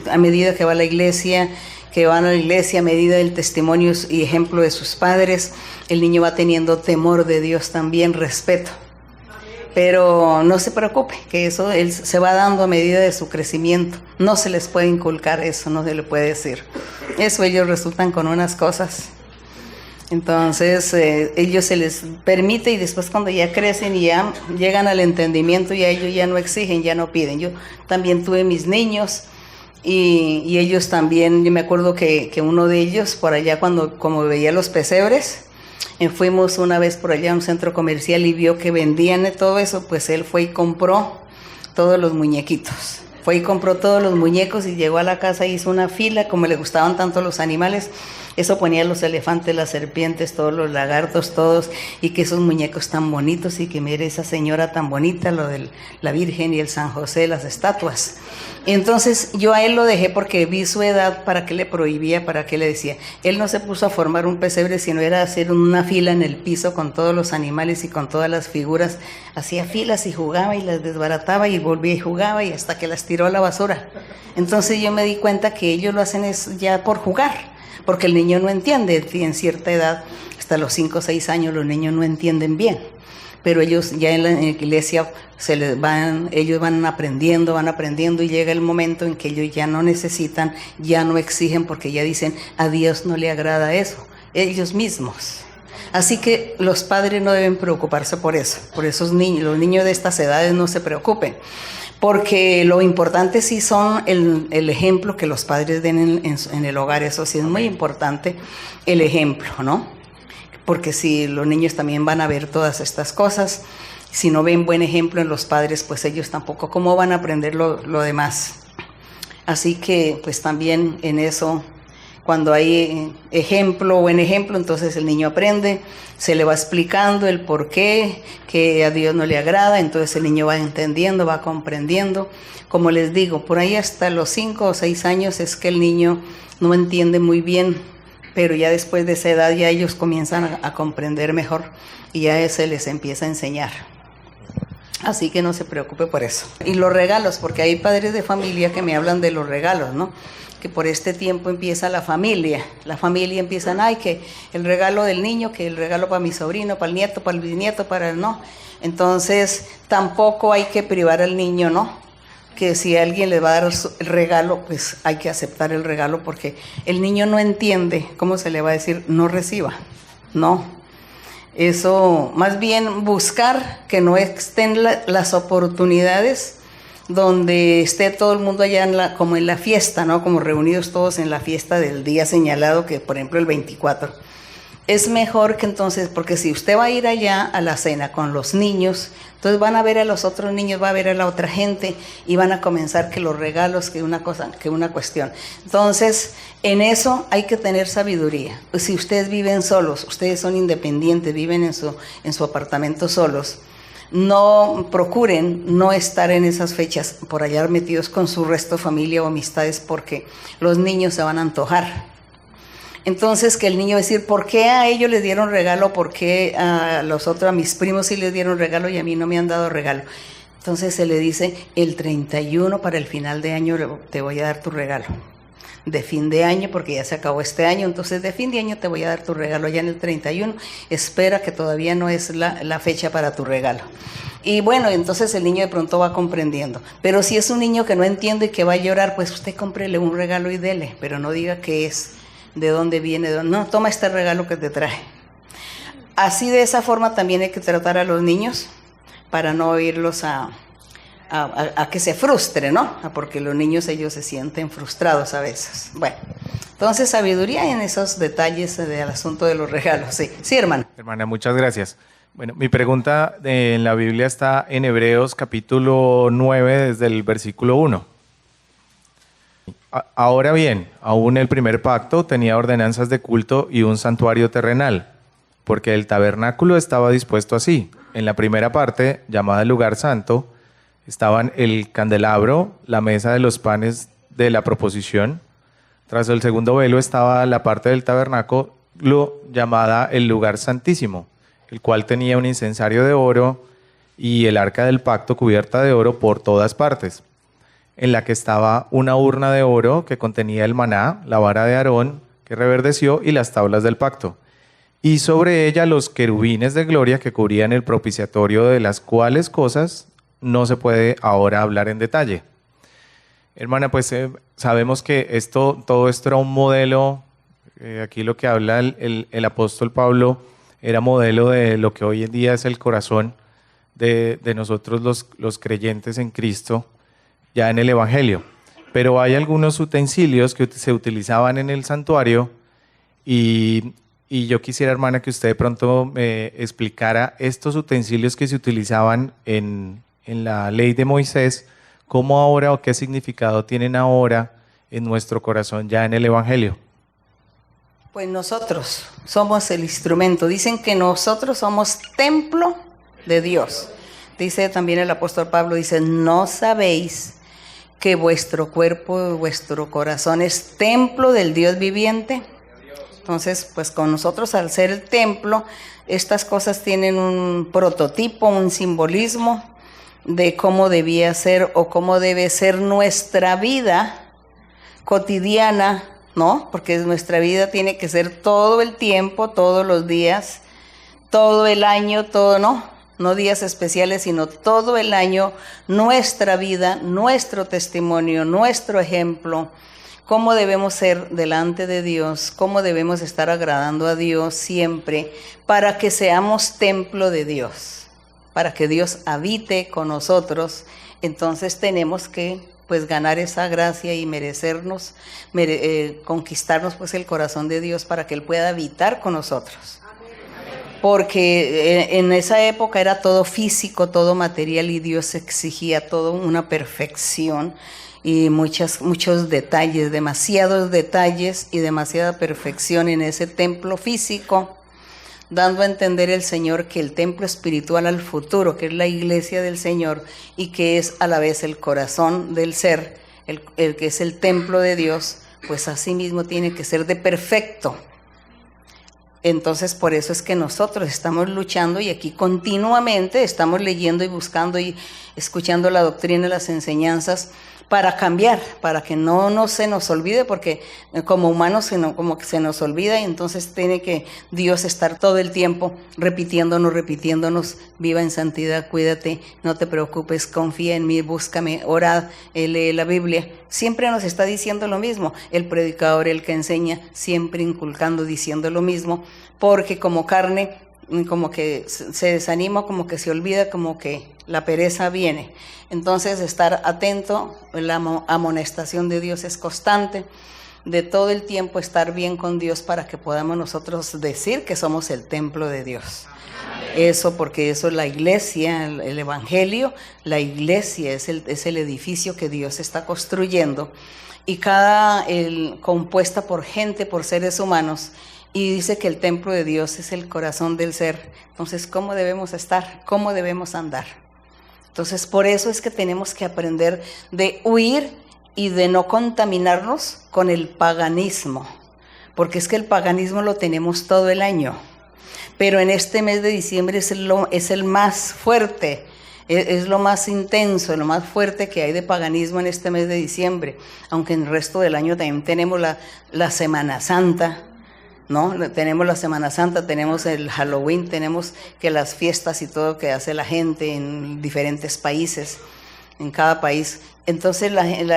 [SPEAKER 1] a medida que va a la iglesia, a medida del testimonio y ejemplo de sus padres, el niño va teniendo temor de Dios también, respeto. Pero no se preocupe, que eso él se va dando a medida de su crecimiento. No se les puede inculcar eso, no se le puede decir. Eso ellos resultan con unas cosas. Entonces, ellos se les permite, y después cuando ya crecen y ya llegan al entendimiento, ya ellos ya no exigen, ya no piden. Yo también tuve mis niños y ellos también, yo me acuerdo que uno de ellos, por allá como veía los pesebres, fuimos una vez por allá a un centro comercial y vio que vendían todo eso, pues él fue y compró todos los muñequitos. Fue y compró todos los muñecos y llegó a la casa y hizo una fila, como le gustaban tanto los animales, eso ponía los elefantes, las serpientes, todos los lagartos, todos, y que esos muñecos tan bonitos, y que mire esa señora tan bonita, lo de la Virgen y el San José, las estatuas. Entonces yo a él lo dejé porque vi su edad, para qué le prohibía, para qué le decía. Él no se puso a formar un pesebre, sino era hacer una fila en el piso con todos los animales y con todas las figuras. Hacía filas y jugaba y las desbarataba y volvía y jugaba y hasta que las tiró a la basura. Entonces yo me di cuenta que ellos lo hacen es ya por jugar, porque el niño no entiende. En cierta edad, hasta los 5 o 6 años, los niños no entienden bien. Pero ellos ya en la iglesia ellos van aprendiendo y llega el momento en que ellos ya no necesitan, ya no exigen, porque ya dicen, a Dios no le agrada eso, ellos mismos. Así que los padres no deben preocuparse por eso, por esos niños, los niños de estas edades no se preocupen, porque lo importante sí son el ejemplo que los padres den en el hogar, eso sí es muy importante, el ejemplo, ¿no? Porque si los niños también van a ver todas estas cosas, si no ven buen ejemplo en los padres, pues ellos tampoco, ¿cómo van a aprender lo demás? Así que pues también en eso, cuando hay buen ejemplo, entonces el niño aprende, se le va explicando el por qué, que a Dios no le agrada, entonces el niño va entendiendo, va comprendiendo. Como les digo, por ahí hasta los 5 o 6 años es que el niño no entiende muy bien, pero ya después de esa edad ya ellos comienzan a comprender mejor y ya se les empieza a enseñar. Así que no se preocupe por eso. Y los regalos, porque hay padres de familia que me hablan de los regalos, ¿no? Que por este tiempo empieza la familia empiezan, que el regalo del niño, que el regalo para mi sobrino, para el nieto, para el bisnieto, para el no. Entonces tampoco hay que privar al niño, ¿no? Que si alguien le va a dar el regalo, pues hay que aceptar el regalo, porque el niño no entiende, ¿cómo se le va a decir? No reciba, no. Eso, más bien buscar que no estén las oportunidades donde esté todo el mundo allá como en la fiesta, ¿no? Como reunidos todos en la fiesta del día señalado, que por ejemplo el 24. Es mejor que entonces, porque si usted va a ir allá a la cena con los niños, entonces van a ver a los otros niños, va a ver a la otra gente y van a comenzar que los regalos, que una cosa, que una cuestión. Entonces, en eso hay que tener sabiduría. Pues si ustedes viven solos, ustedes son independientes, viven en su apartamento solos, no procuren no estar en esas fechas por allá metidos con su resto de familia o amistades, porque los niños se van a antojar. Entonces que el niño va a decir, ¿por qué a ellos les dieron regalo? ¿Por qué a mis primos sí les dieron regalo y a mí no me han dado regalo? Entonces se le dice, el 31 para el final de año te voy a dar tu regalo. De fin de año, porque ya se acabó este año, entonces de fin de año te voy a dar tu regalo ya en el 31, espera que todavía no es la fecha para tu regalo. Y bueno, entonces el niño de pronto va comprendiendo, pero si es un niño que no entiende y que va a llorar, pues usted cómprele un regalo y dele, pero no diga qué es, de dónde viene, no, toma este regalo que te traje. Así de esa forma también hay que tratar a los niños para no irlos a que se frustre, ¿no? Porque los niños ellos se sienten frustrados a veces. Bueno, entonces sabiduría en esos detalles del asunto de los regalos. Sí, hermano.
[SPEAKER 7] Hermana, muchas gracias. Bueno, mi pregunta en la Biblia está en Hebreos capítulo 9 desde el versículo 1. Ahora bien, aún el primer pacto tenía ordenanzas de culto y un santuario terrenal, porque el tabernáculo estaba dispuesto así. En la primera parte, llamada el lugar santo, estaban el candelabro, la mesa de los panes de la proposición. Tras el segundo velo estaba la parte del tabernáculo llamada el lugar santísimo, el cual tenía un incensario de oro y el arca del pacto cubierta de oro por todas partes, en la que estaba una urna de oro que contenía el maná, la vara de Aarón que reverdeció y las tablas del pacto, y sobre ella los querubines de gloria que cubrían el propiciatorio, de las cuales cosas no se puede ahora hablar en detalle. Hermana, pues sabemos que todo esto era un modelo, aquí lo que habla el apóstol Pablo era modelo de lo que hoy en día es el corazón de nosotros los creyentes en Cristo, ya en el Evangelio. pero hay algunos utensilios que se utilizaban en el santuario y yo quisiera, hermana, que usted de pronto me explicara estos utensilios que se utilizaban en la ley de Moisés, cómo ahora o qué significado tienen ahora en nuestro corazón ya en el Evangelio.
[SPEAKER 1] Pues nosotros somos el instrumento. Dicen que nosotros somos templo de Dios. Dice también el apóstol Pablo, dice, ¿no sabéis que vuestro cuerpo, vuestro corazón es templo del Dios viviente? Entonces, pues con nosotros al ser el templo, estas cosas tienen un prototipo, un simbolismo de cómo debía ser o cómo debe ser nuestra vida cotidiana, ¿no? Porque nuestra vida tiene que ser todo el tiempo, todos los días, todo el año, todo, no días especiales, sino todo el año, nuestra vida, nuestro testimonio, nuestro ejemplo, cómo debemos ser delante de Dios, cómo debemos estar agradando a Dios siempre, para que seamos templo de Dios, para que Dios habite con nosotros. Entonces tenemos que pues ganar esa gracia y merecernos, conquistarnos pues el corazón de Dios para que Él pueda habitar con nosotros. Porque en esa época era todo físico, todo material, y Dios exigía toda una perfección y muchos detalles, demasiados detalles y demasiada perfección en ese templo físico, dando a entender el Señor que el templo espiritual al futuro, que es la iglesia del Señor y que es a la vez el corazón del ser, el que es el templo de Dios, pues así mismo tiene que ser de perfecto. Entonces por eso es que nosotros estamos luchando y aquí continuamente estamos leyendo y buscando y escuchando la doctrina y las enseñanzas para cambiar, para que no se nos olvide, porque como humanos como que se nos olvida, y entonces tiene que Dios estar todo el tiempo repitiéndonos, viva en santidad, cuídate, no te preocupes, confía en mí, búscame, orad, lee la Biblia. Siempre nos está diciendo lo mismo, el predicador, el que enseña, siempre inculcando, diciendo lo mismo, porque como carne, como que se desanima, como que se olvida, como que la pereza viene. Entonces estar atento, la amonestación de Dios es constante, de todo el tiempo estar bien con Dios para que podamos nosotros decir que somos el templo de Dios. Eso, porque eso es la iglesia, el evangelio, la iglesia es el edificio que Dios está construyendo, y compuesta por gente, por seres humanos, y dice que el templo de Dios es el corazón del ser. Entonces, ¿cómo debemos estar? ¿Cómo debemos andar? Entonces, por eso es que tenemos que aprender de huir y de no contaminarnos con el paganismo, porque es que el paganismo lo tenemos todo el año, pero en este mes de diciembre es el más fuerte, es lo más intenso, lo más fuerte que hay de paganismo en este mes de diciembre, aunque en el resto del año también tenemos la Semana Santa, ¿no? Tenemos la Semana Santa, tenemos el Halloween, tenemos que las fiestas y todo que hace la gente en diferentes países, en cada país. Entonces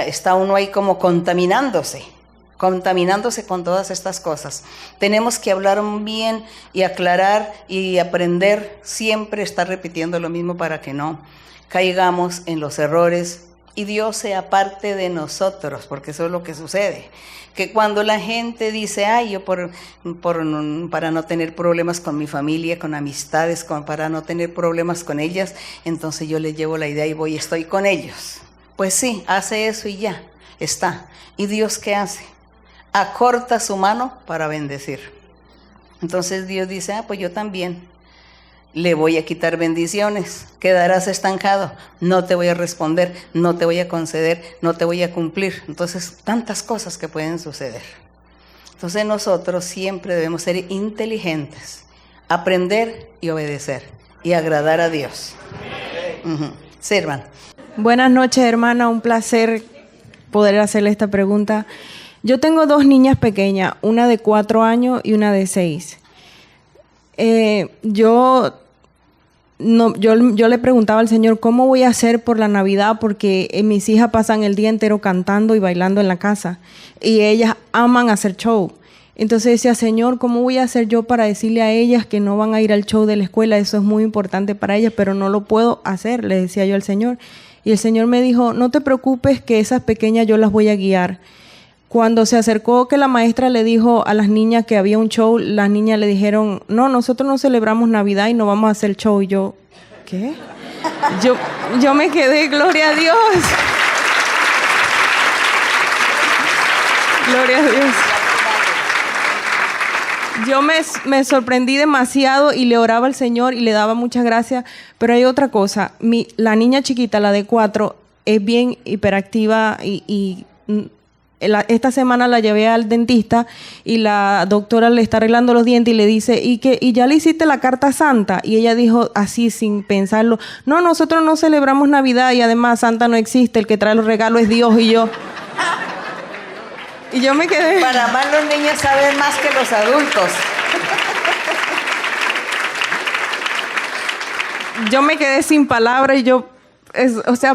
[SPEAKER 1] está uno ahí como contaminándose con todas estas cosas. Tenemos que hablar bien y aclarar y aprender, siempre estar repitiendo lo mismo para que no caigamos en los errores y Dios sea parte de nosotros, porque eso es lo que sucede. Que cuando la gente dice, ay, yo para no tener problemas con mi familia, con amistades, para no tener problemas con ellas, entonces yo les llevo la idea y estoy con ellos. Pues sí, hace eso y ya, está. ¿Y Dios qué hace? Acorta su mano para bendecir. Entonces Dios dice, pues yo también le voy a quitar bendiciones, quedarás estancado, no te voy a responder, no te voy a conceder, no te voy a cumplir. Entonces, tantas cosas que pueden suceder. Entonces nosotros siempre debemos ser inteligentes, aprender y obedecer y agradar a Dios. Sirvan.
[SPEAKER 8] Buenas noches, hermana, un placer poder hacerle esta pregunta. Yo tengo 2 niñas pequeñas, una de 4 años y una de 6. Yo le preguntaba al Señor, ¿cómo voy a hacer por la Navidad? Porque mis hijas pasan el día entero cantando y bailando en la casa y ellas aman hacer show. Entonces decía, Señor, ¿cómo voy a hacer yo para decirle a ellas que no van a ir al show de la escuela? Eso es muy importante para ellas, pero no lo puedo hacer, le decía yo al Señor. Y el Señor me dijo, no te preocupes que esas pequeñas yo las voy a guiar. Cuando se acercó que la maestra le dijo a las niñas que había un show, las niñas le dijeron, no, nosotros no celebramos Navidad y no vamos a hacer show. Y yo, ¿qué? Yo me quedé, gloria a Dios. Gloria a Dios. Yo me sorprendí demasiado y le oraba al Señor y le daba muchas gracias. Pero hay otra cosa. La niña chiquita, la de 4, es bien hiperactiva y esta semana la llevé al dentista y la doctora le está arreglando los dientes y le dice, ¿y ya le hiciste la carta Santa? Y ella dijo así sin pensarlo, no, nosotros no celebramos Navidad y además Santa no existe, el que trae los regalos es Dios. Y yo me quedé...
[SPEAKER 1] Para más los niños saben más que los adultos.
[SPEAKER 8] Yo me quedé sin palabras y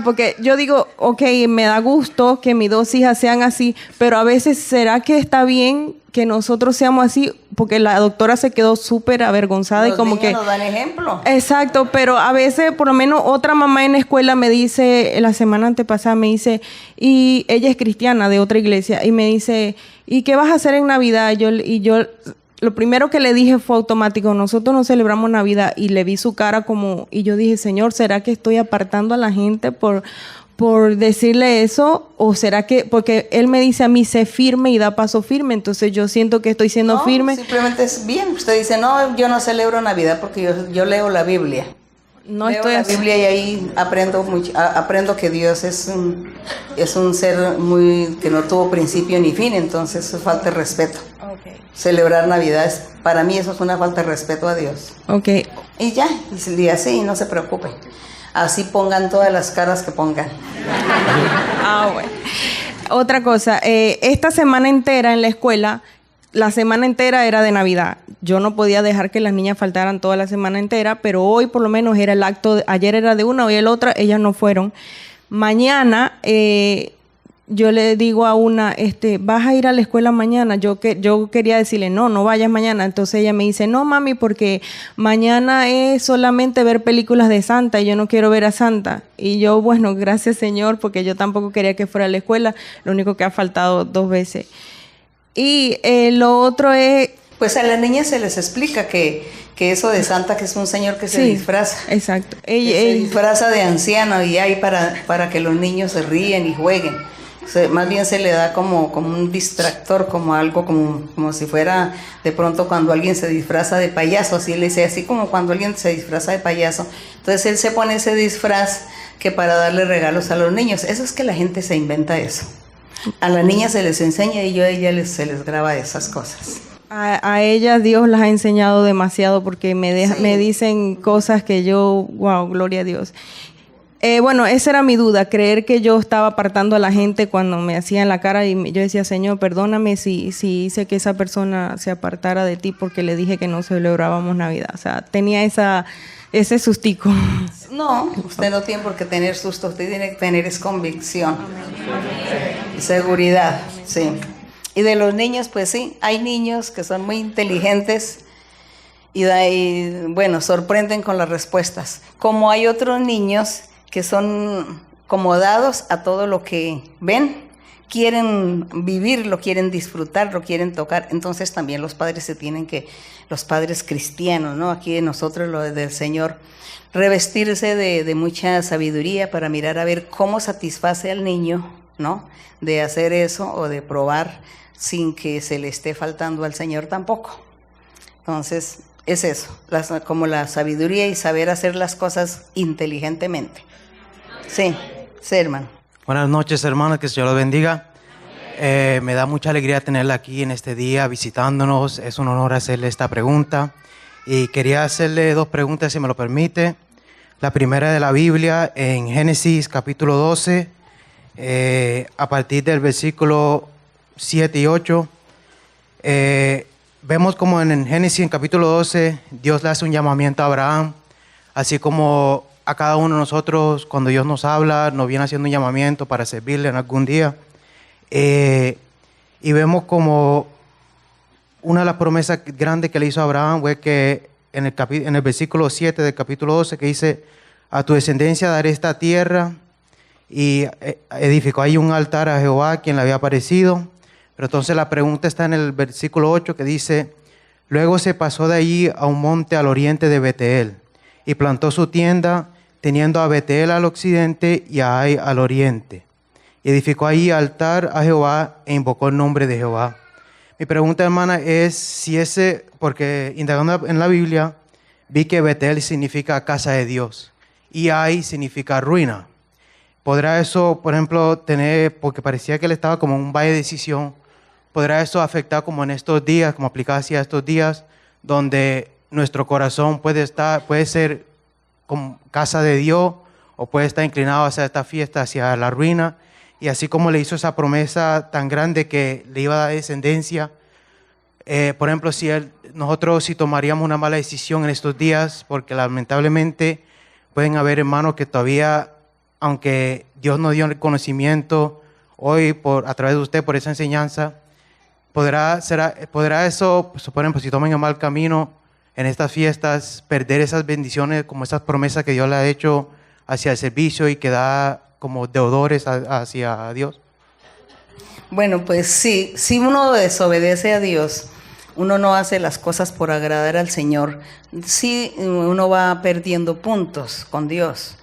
[SPEAKER 8] porque yo digo, ok, me da gusto que mis 2 hijas sean así, pero a veces, ¿será que está bien que nosotros seamos así? Porque la doctora se quedó súper avergonzada.
[SPEAKER 1] Los
[SPEAKER 8] y como
[SPEAKER 1] niños
[SPEAKER 8] que
[SPEAKER 1] nos dan ejemplo.
[SPEAKER 8] Exacto, pero a veces, por lo menos otra mamá en la escuela me dice, la semana antepasada me dice, y ella es cristiana de otra iglesia, y me dice, ¿y qué vas a hacer en Navidad? Y yo lo primero que le dije fue automático, nosotros no celebramos Navidad, y le vi su cara como, y yo dije, Señor, ¿será que estoy apartando a la gente por decirle eso? ¿O será que, porque él me dice a mí, sé firme y da paso firme, entonces yo siento que estoy siendo firme?
[SPEAKER 1] Simplemente es bien. Usted dice, no, yo no celebro Navidad porque yo leo la Biblia. Leo la Biblia y ahí aprendo que Dios es un ser que no tuvo principio ni fin, entonces eso es falta de respeto. Okay. Celebrar Navidad, para mí eso es una falta de respeto a Dios.
[SPEAKER 8] Okay.
[SPEAKER 1] Y ya, y el día así, no se preocupen. Así pongan todas las caras que pongan.
[SPEAKER 8] Bueno. Otra cosa, esta semana entera en la escuela, la semana entera era de Navidad. Yo no podía dejar que las niñas faltaran toda la semana entera, pero hoy por lo menos era el acto, ayer era de una, hoy el otra, ellas no fueron. Mañana, yo le digo a una, ¿vas a ir a la escuela mañana? Yo quería decirle, no vayas mañana. Entonces ella me dice, no mami, porque mañana es solamente ver películas de Santa y yo no quiero ver a Santa. Y yo, bueno, gracias Señor, porque yo tampoco quería que fuera a la escuela, lo único que ha faltado 2 veces. Y lo otro es...
[SPEAKER 1] Pues a las niñas se les explica que eso de Santa, que es un señor que se disfraza.
[SPEAKER 8] Exacto.
[SPEAKER 1] Se disfraza de anciano y hay para que los niños se ríen y jueguen. Más bien se le da como un distractor, como algo como si fuera de pronto cuando alguien se disfraza de payaso, así le dice, así como cuando alguien se disfraza de payaso. Entonces él se pone ese disfraz que para darle regalos a los niños. Eso es que la gente se inventa eso. A las niñas se les enseña y a ellas se les graba esas cosas.
[SPEAKER 8] A ellas Dios las ha enseñado demasiado porque me dicen cosas que yo, wow, gloria a Dios. Bueno, esa era mi duda, creer que yo estaba apartando a la gente cuando me hacían la cara y yo decía, Señor, perdóname si hice que esa persona se apartara de ti porque le dije que no celebrábamos Navidad. O sea, tenía ese sustico.
[SPEAKER 1] No, usted no tiene por qué tener susto, usted tiene que tener es convicción, seguridad, sí. Y de los niños, pues sí, hay niños que son muy inteligentes y bueno, sorprenden con las respuestas. Como hay otros niños que son como dados a todo lo que ven, quieren vivirlo, quieren disfrutarlo, quieren tocar. Entonces también los padres los padres cristianos, ¿no? Aquí de nosotros, lo del Señor, revestirse de mucha sabiduría para mirar a ver cómo satisface al niño, ¿no? De hacer eso o de probar sin que se le esté faltando al Señor tampoco. Entonces, es eso, como la sabiduría y saber hacer las cosas inteligentemente. Sí, hermano.
[SPEAKER 9] Buenas noches, hermanos, que el Señor los bendiga. Me da mucha alegría tenerla aquí en este día visitándonos. Es un honor hacerle esta pregunta. Y quería hacerle 2 preguntas, si me lo permite. La primera de la Biblia, en Génesis capítulo 12, a partir del versículo 7 y 8. Vemos como en Génesis, en capítulo 12, Dios le hace un llamamiento a Abraham, así como a cada uno de nosotros, cuando Dios nos habla, nos viene haciendo un llamamiento para servirle en algún día. Y vemos como una de las promesas grandes que le hizo a Abraham fue que en el versículo 7 del capítulo 12, que dice, a tu descendencia daré esta tierra y edificó ahí un altar a Jehová, quien le había aparecido. Pero entonces la pregunta está en el versículo 8 que dice: luego se pasó de allí a un monte al oriente de Betel y plantó su tienda, teniendo a Betel al occidente y a Ai al oriente. Y edificó ahí altar a Jehová e invocó el nombre de Jehová. Mi pregunta, hermana, es si porque indagando en la Biblia, vi que Betel significa casa de Dios y Ai significa ruina. ¿Podrá eso, por ejemplo, porque parecía que él estaba como en un valle de decisión, podrá eso afectar como en estos días, como aplicar hacia estos días, donde nuestro corazón puede ser como casa de Dios o puede estar inclinado hacia esta fiesta, hacia la ruina? Y así como le hizo esa promesa tan grande que le iba a dar descendencia, por ejemplo, nosotros si tomaríamos una mala decisión en estos días, porque lamentablemente pueden haber hermanos que todavía, aunque Dios nos dio el conocimiento hoy a través de usted, por esa enseñanza, ¿podrá eso, por ejemplo, si toman el mal camino en estas fiestas, perder esas bendiciones, como esas promesas que Dios le ha hecho hacia el servicio y que da como deudores hacia Dios?
[SPEAKER 1] Bueno, pues sí, si uno desobedece a Dios, uno no hace las cosas por agradar al Señor, sí uno va perdiendo puntos con Dios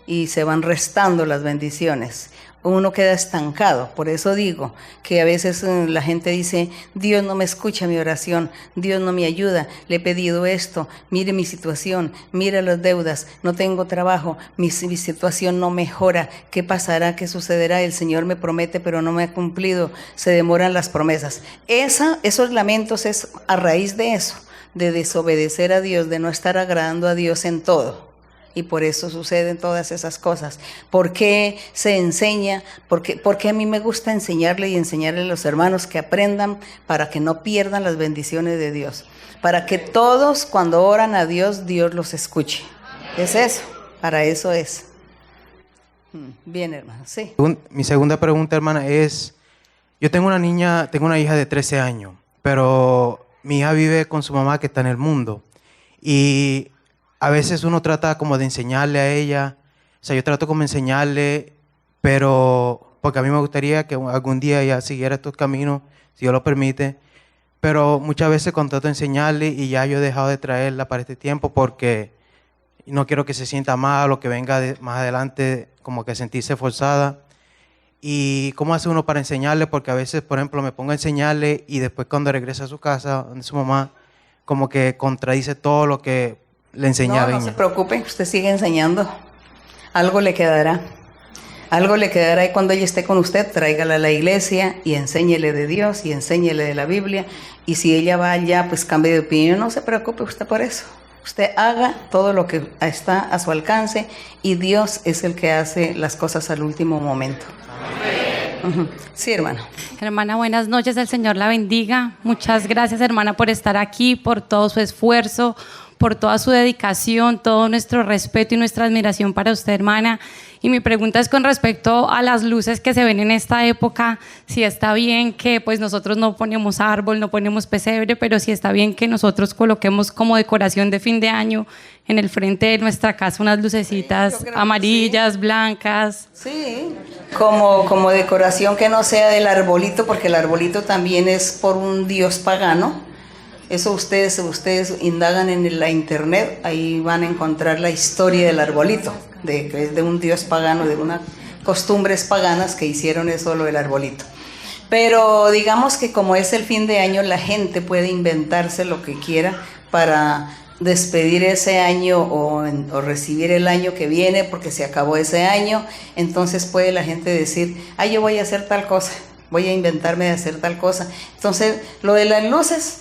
[SPEAKER 1] y se van restando las bendiciones. Uno queda estancado. Por eso digo que a veces la gente dice: Dios no me escucha mi oración, Dios no me ayuda, le he pedido esto, mire mi situación, mire las deudas, no tengo trabajo, mi situación no mejora, ¿qué pasará? ¿Qué sucederá? El Señor me promete pero no me ha cumplido, se demoran las promesas. Esos lamentos es a raíz de eso, de desobedecer a Dios, de no estar agradando a Dios en todo. Y por eso suceden todas esas cosas. ¿Por qué se enseña? Porque a mí me gusta enseñarle a los hermanos que aprendan para que no pierdan las bendiciones de Dios. Para que todos cuando oran a Dios, Dios los escuche. Es eso, para eso es. Bien, hermano, sí.
[SPEAKER 9] Mi segunda pregunta, hermana, es: yo tengo una hija de 13 años, pero mi hija vive con su mamá que está en el mundo. Y a veces uno trata como de enseñarle a ella, o sea, yo trato como de enseñarle, pero porque a mí me gustaría que algún día ella siguiera estos caminos, si Dios lo permite, pero muchas veces cuando trato de enseñarle y ya yo he dejado de traerla para este tiempo porque no quiero que se sienta mal o que venga más adelante como que sentirse forzada. ¿Y cómo hace uno para enseñarle? Porque a veces, por ejemplo, me pongo a enseñarle y después cuando regresa a su casa, donde su mamá, como que contradice todo lo que le enseñaba.
[SPEAKER 1] No se preocupe, usted sigue enseñando. Algo le quedará. Algo le quedará y cuando ella esté con usted, tráigala a la iglesia y enséñele de Dios y enséñele de la Biblia. Y si ella va allá, pues cambie de opinión. No se preocupe usted por eso. Usted haga todo lo que está a su alcance y Dios es el que hace las cosas al último momento. Sí, hermano.
[SPEAKER 10] Hermana, buenas noches, el Señor la bendiga. Muchas gracias, hermana, por estar aquí, por todo su esfuerzo, por toda su dedicación, todo nuestro respeto y nuestra admiración para usted, hermana. Y mi pregunta es con respecto a las luces que se ven en esta época, si está bien que pues nosotros no ponemos árbol, no ponemos pesebre, pero si está bien que nosotros coloquemos como decoración de fin de año en el frente de nuestra casa unas lucecitas amarillas, blancas.
[SPEAKER 1] Sí, como decoración que no sea del arbolito, porque el arbolito también es por un dios pagano. Eso ustedes indagan en la internet, ahí van a encontrar la historia del arbolito, que es de un dios pagano, de unas costumbres paganas que hicieron eso, lo del arbolito. Pero digamos que como es el fin de año, la gente puede inventarse lo que quiera para despedir ese año o recibir el año que viene porque se acabó ese año. Entonces puede la gente decir: yo voy a hacer tal cosa, voy a inventarme de hacer tal cosa. Entonces lo de las luces,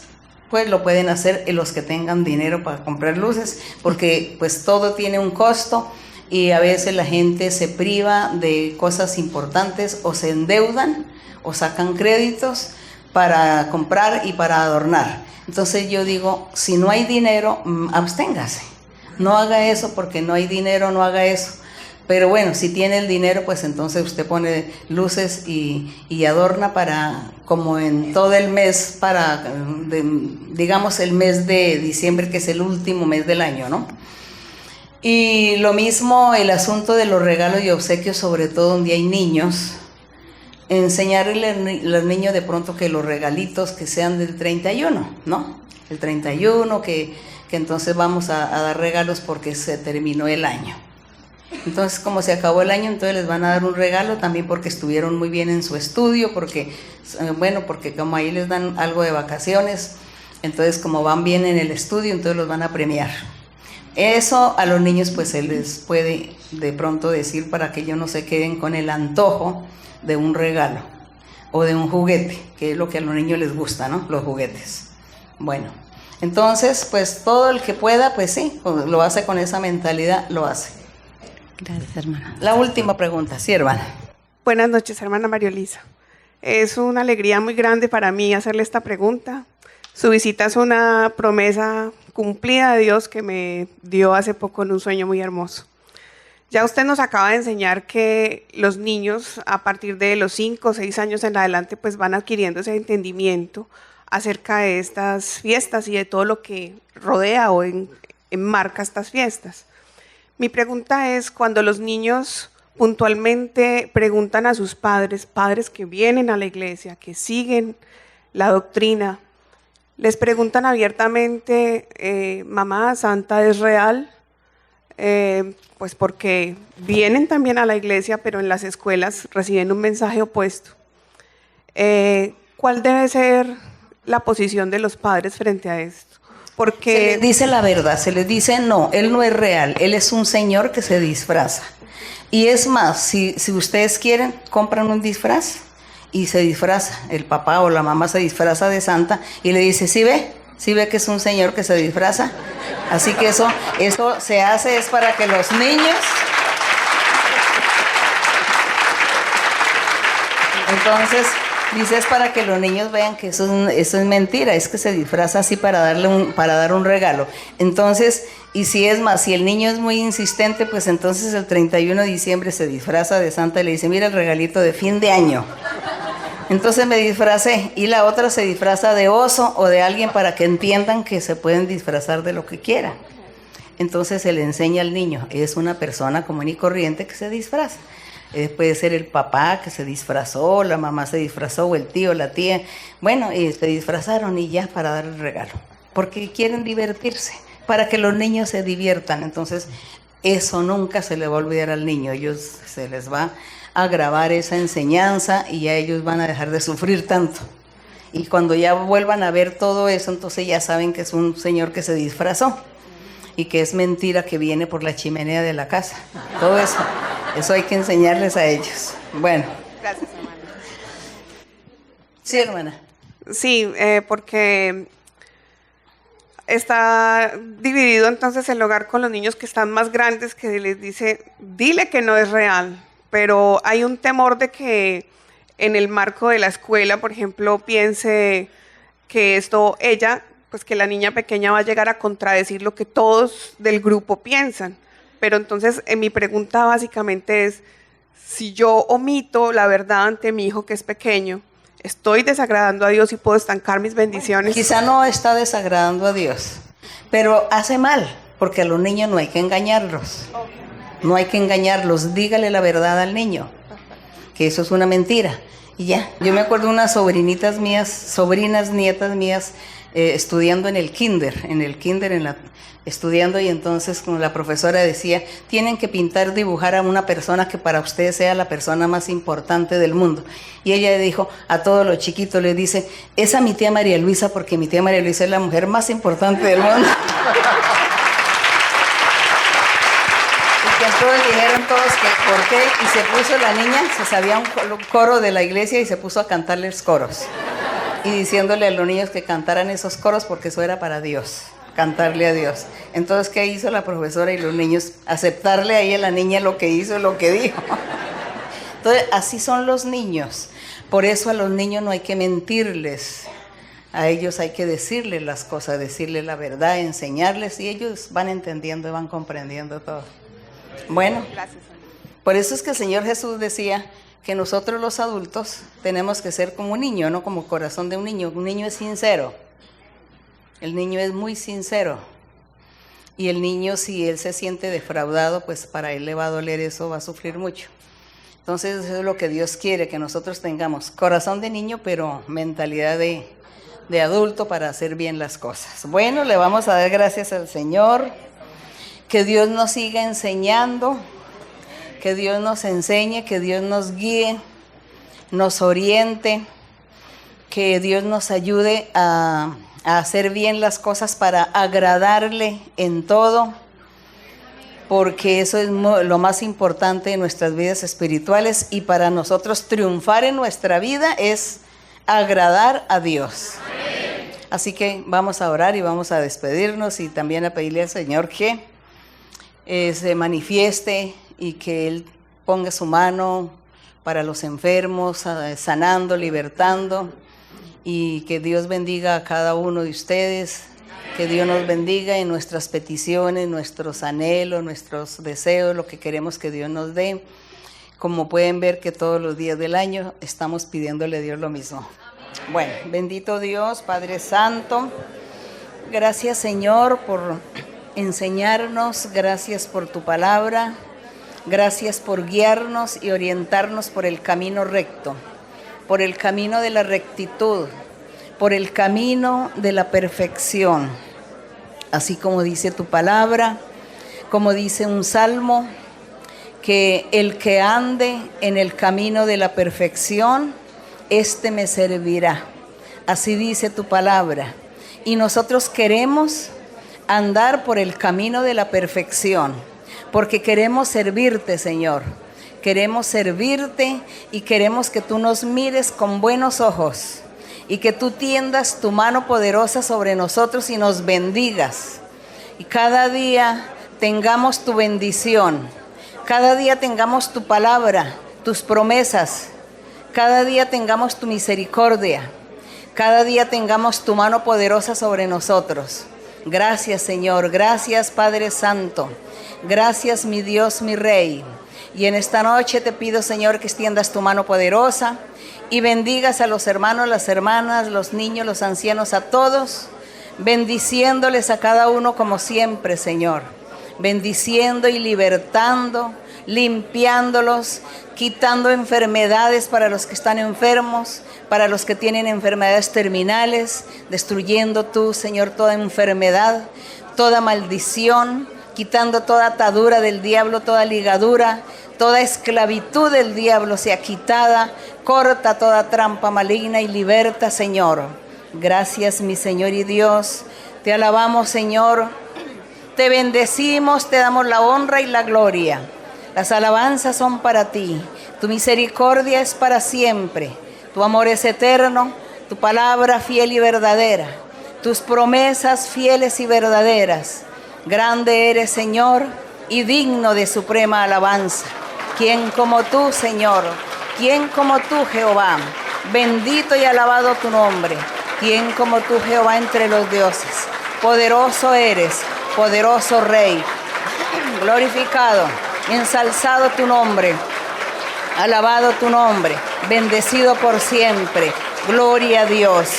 [SPEAKER 1] pues lo pueden hacer los que tengan dinero para comprar luces, porque pues todo tiene un costo y a veces la gente se priva de cosas importantes o se endeudan o sacan créditos para comprar y para adornar. Entonces yo digo, si no hay dinero, absténgase, no haga eso porque no hay dinero, no haga eso. Pero bueno, si tiene el dinero, pues entonces usted pone luces y adorna para, como en todo el mes, digamos el mes de diciembre, que es el último mes del año, ¿no? Y lo mismo el asunto de los regalos y obsequios, sobre todo donde hay niños. Enseñarle a los niños de pronto que los regalitos que sean del 31, ¿no? El 31, que entonces vamos a dar regalos porque se terminó el año. Entonces, como se acabó el año, entonces les van a dar un regalo también porque estuvieron muy bien en su estudio, porque como ahí les dan algo de vacaciones, entonces como van bien en el estudio, entonces los van a premiar. Eso a los niños pues se les puede de pronto decir para que ellos no se queden con el antojo de un regalo o de un juguete, que es lo que a los niños les gusta, ¿no? Los juguetes. Bueno, entonces pues todo el que pueda, pues sí, lo hace con esa mentalidad, lo hace.
[SPEAKER 10] Gracias, hermana.
[SPEAKER 1] La última pregunta, sí, hermana.
[SPEAKER 11] Buenas noches, hermana María Elisa. Es una alegría muy grande para mí hacerle esta pregunta. Su visita es una promesa cumplida de Dios que me dio hace poco en un sueño muy hermoso. Ya usted nos acaba de enseñar que los niños a partir de los 5 o 6 años en adelante pues van adquiriendo ese entendimiento acerca de estas fiestas y de todo lo que rodea o enmarca estas fiestas. Mi pregunta es, cuando los niños puntualmente preguntan a sus padres que vienen a la iglesia, que siguen la doctrina, les preguntan abiertamente, mamá, ¿Santa es real? Pues porque vienen también a la iglesia, pero en las escuelas reciben un mensaje opuesto. ¿Cuál debe ser la posición de los padres frente a esto? Porque
[SPEAKER 1] se les dice la verdad, se les dice no, él no es real, él es un señor que se disfraza. Y es más, si ustedes quieren, compran un disfraz y se disfraza, el papá o la mamá se disfraza de santa y le dice, ¿sí ve que es un señor que se disfraza? Así que eso se hace es para que los niños... Entonces, dice, es para que los niños vean que eso es mentira, es que se disfraza así para dar un regalo. Entonces, y si es más, si el niño es muy insistente, pues entonces el 31 de diciembre se disfraza de santa y le dice, mira el regalito de fin de año. Entonces me disfracé, y la otra se disfraza de oso o de alguien para que entiendan que se pueden disfrazar de lo que quieran. Entonces se le enseña al niño, es una persona común y corriente que se disfraza. Puede ser el papá que se disfrazó, la mamá se disfrazó, o el tío, la tía. Bueno, se disfrazaron y ya para dar el regalo. Porque quieren divertirse, para que los niños se diviertan. Entonces, eso nunca se le va a olvidar al niño. Se les va a grabar esa enseñanza y ya ellos van a dejar de sufrir tanto. Y cuando ya vuelvan a ver todo eso, entonces ya saben que es un señor que se disfrazó y que es mentira que viene por la chimenea de la casa. Todo eso hay que enseñarles a ellos. Bueno.
[SPEAKER 11] Gracias, hermana.
[SPEAKER 1] Sí, hermana.
[SPEAKER 11] Sí, porque está dividido entonces el hogar con los niños que están más grandes, que les dice, dile que no es real, pero hay un temor de que en el marco de la escuela, por ejemplo, piense que pues que la niña pequeña va a llegar a contradecir lo que todos del grupo piensan. Pero entonces mi pregunta básicamente es, si yo omito la verdad ante mi hijo que es pequeño, ¿estoy desagradando a Dios y puedo estancar mis bendiciones?
[SPEAKER 1] Quizá no está desagradando a Dios, pero hace mal, porque a los niños no hay que engañarlos. No hay que engañarlos, dígale la verdad al niño, que eso es una mentira. Y ya, yo me acuerdo de unas sobrinas, nietas mías, estudiando en el kinder, estudiando, y entonces como la profesora decía, tienen que dibujar a una persona que para ustedes sea la persona más importante del mundo. Y ella dijo a todos los chiquitos, le dice, esa es mi tía María Luisa, porque mi tía María Luisa es la mujer más importante del mundo. Y que entonces dijeron todos que por qué, y se puso la niña, se sabía un coro de la iglesia y se puso a cantarles coros. Y diciéndole a los niños que cantaran esos coros porque eso era para Dios, cantarle a Dios. Entonces, ¿qué hizo la profesora y los niños? Aceptarle ahí a la niña lo que hizo, lo que dijo. Entonces, así son los niños. Por eso a los niños no hay que mentirles. A ellos hay que decirles las cosas, decirles la verdad, enseñarles, y ellos van entendiendo y van comprendiendo todo. Bueno, por eso es que el Señor Jesús decía que nosotros los adultos tenemos que ser como un niño, no como corazón de un niño. Un niño es sincero. El niño es muy sincero. Y el niño, si él se siente defraudado, pues para él le va a doler eso, va a sufrir mucho. Entonces eso es lo que Dios quiere, que nosotros tengamos corazón de niño, pero mentalidad de adulto para hacer bien las cosas. Bueno, le vamos a dar gracias al Señor, que Dios nos siga enseñando, que Dios nos enseñe, que Dios nos guíe, nos oriente, que Dios nos ayude a hacer bien las cosas para agradarle en todo, porque eso es lo más importante en nuestras vidas espirituales, y para nosotros triunfar en nuestra vida es agradar a Dios. Amén. Así que vamos a orar y vamos a despedirnos y también a pedirle al Señor que se manifieste y que Él ponga su mano para los enfermos, sanando, libertando, y que Dios bendiga a cada uno de ustedes. Que Dios nos bendiga en nuestras peticiones, nuestros anhelos, nuestros deseos, lo que queremos que Dios nos dé. Como pueden ver que todos los días del año estamos pidiéndole a Dios lo mismo. Bueno, bendito Dios, Padre Santo, gracias Señor por enseñarnos, gracias por tu palabra, gracias por guiarnos y orientarnos por el camino recto, por el camino de la rectitud, por el camino de la perfección, así como dice tu palabra, como dice un salmo, que el que ande en el camino de la perfección, este me servirá. Así dice tu palabra. Y nosotros queremos andar por el camino de la perfección, porque queremos servirte, Señor. Queremos servirte y queremos que tú nos mires con buenos ojos y que tú tiendas tu mano poderosa sobre nosotros y nos bendigas. Y cada día tengamos tu bendición, cada día tengamos tu palabra, tus promesas, cada día tengamos tu misericordia, cada día tengamos tu mano poderosa sobre nosotros. Gracias, Señor, gracias, Padre Santo, gracias, mi Dios, mi Rey. Y en esta noche te pido, Señor, que extiendas tu mano poderosa y bendigas a los hermanos, las hermanas, los niños, los ancianos, a todos, bendiciéndoles a cada uno como siempre, Señor, bendiciendo y libertando, limpiándolos, quitando enfermedades para los que están enfermos, para los que tienen enfermedades terminales, destruyendo tú, Señor, toda enfermedad, toda maldición, quitando toda atadura del diablo, toda ligadura, toda esclavitud del diablo sea quitada, corta toda trampa maligna y liberta, Señor. Gracias, mi Señor y Dios, te alabamos, Señor, te bendecimos, te damos la honra y la gloria. Las alabanzas son para ti, tu misericordia es para siempre, tu amor es eterno, tu palabra fiel y verdadera, tus promesas fieles y verdaderas. Grande eres, Señor, y digno de suprema alabanza. ¿Quién como tú, Señor? ¿Quién como tú, Jehová? Bendito y alabado tu nombre. ¿Quién como tú, Jehová, entre los dioses? Poderoso eres, poderoso Rey. Glorificado, ensalzado tu nombre, alabado tu nombre, bendecido por siempre. Gloria a Dios,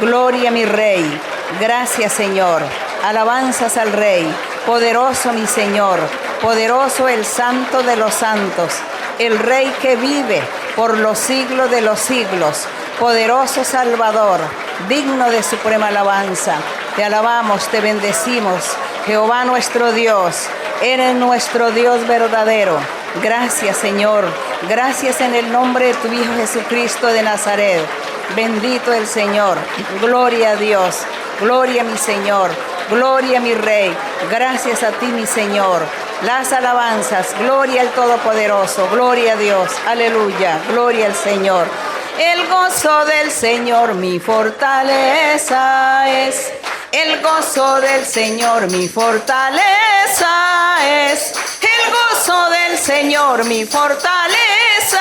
[SPEAKER 1] gloria a mi Rey. Gracias, Señor. Alabanzas al Rey, poderoso mi Señor, poderoso el Santo de los santos, el Rey que vive por los siglos de los siglos, poderoso Salvador, digno de suprema alabanza. Te alabamos, te bendecimos, Jehová nuestro Dios, eres nuestro Dios verdadero. Gracias, Señor, gracias en el nombre de tu Hijo Jesucristo de Nazaret. Bendito el Señor, gloria a Dios, gloria a mi Señor. Gloria a mi Rey, gracias a ti, mi Señor. Las alabanzas, gloria al Todopoderoso, gloria a Dios, aleluya, gloria al Señor. El gozo del Señor mi fortaleza es, el gozo del Señor mi fortaleza es, el gozo del Señor mi fortaleza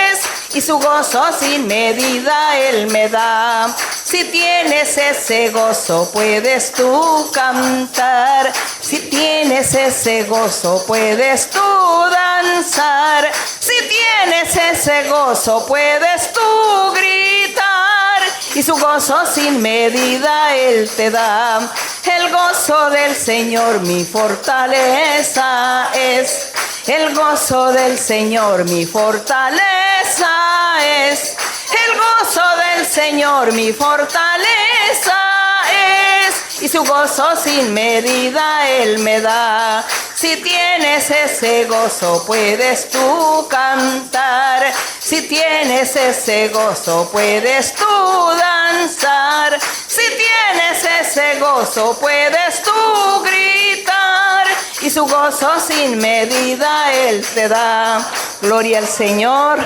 [SPEAKER 1] es, y su gozo sin medida Él me da. Si tienes ese gozo, puedes tú cantar. Si tienes ese gozo, puedes tú danzar. Si tienes ese gozo, puedes tú gritar. Y su gozo sin medida Él te da. El El gozo del Señor mi fortaleza es. El gozo del Señor mi fortaleza es. El gozo del Señor mi fortaleza es. Y su gozo sin medida Él me da. Si tienes ese gozo puedes tú cantar. Si tienes ese gozo puedes tú danzar. Si tienes ese gozo puedes tú gritar. Y su gozo sin medida Él te da. Gloria al Señor.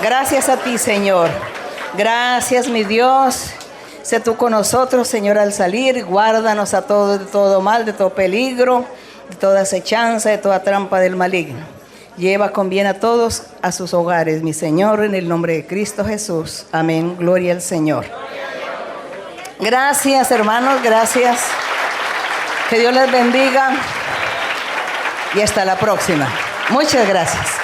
[SPEAKER 1] Gracias a ti, Señor. Gracias, mi Dios. Sé tú con nosotros, Señor, al salir. Guárdanos a todos de todo mal, de todo peligro, de toda acechanza, de toda trampa del maligno. Lleva con bien a todos a sus hogares, mi Señor, en el nombre de Cristo Jesús. Amén. Gloria al Señor. Gracias, hermanos. Gracias. Que Dios les bendiga. Y hasta la próxima. Muchas gracias.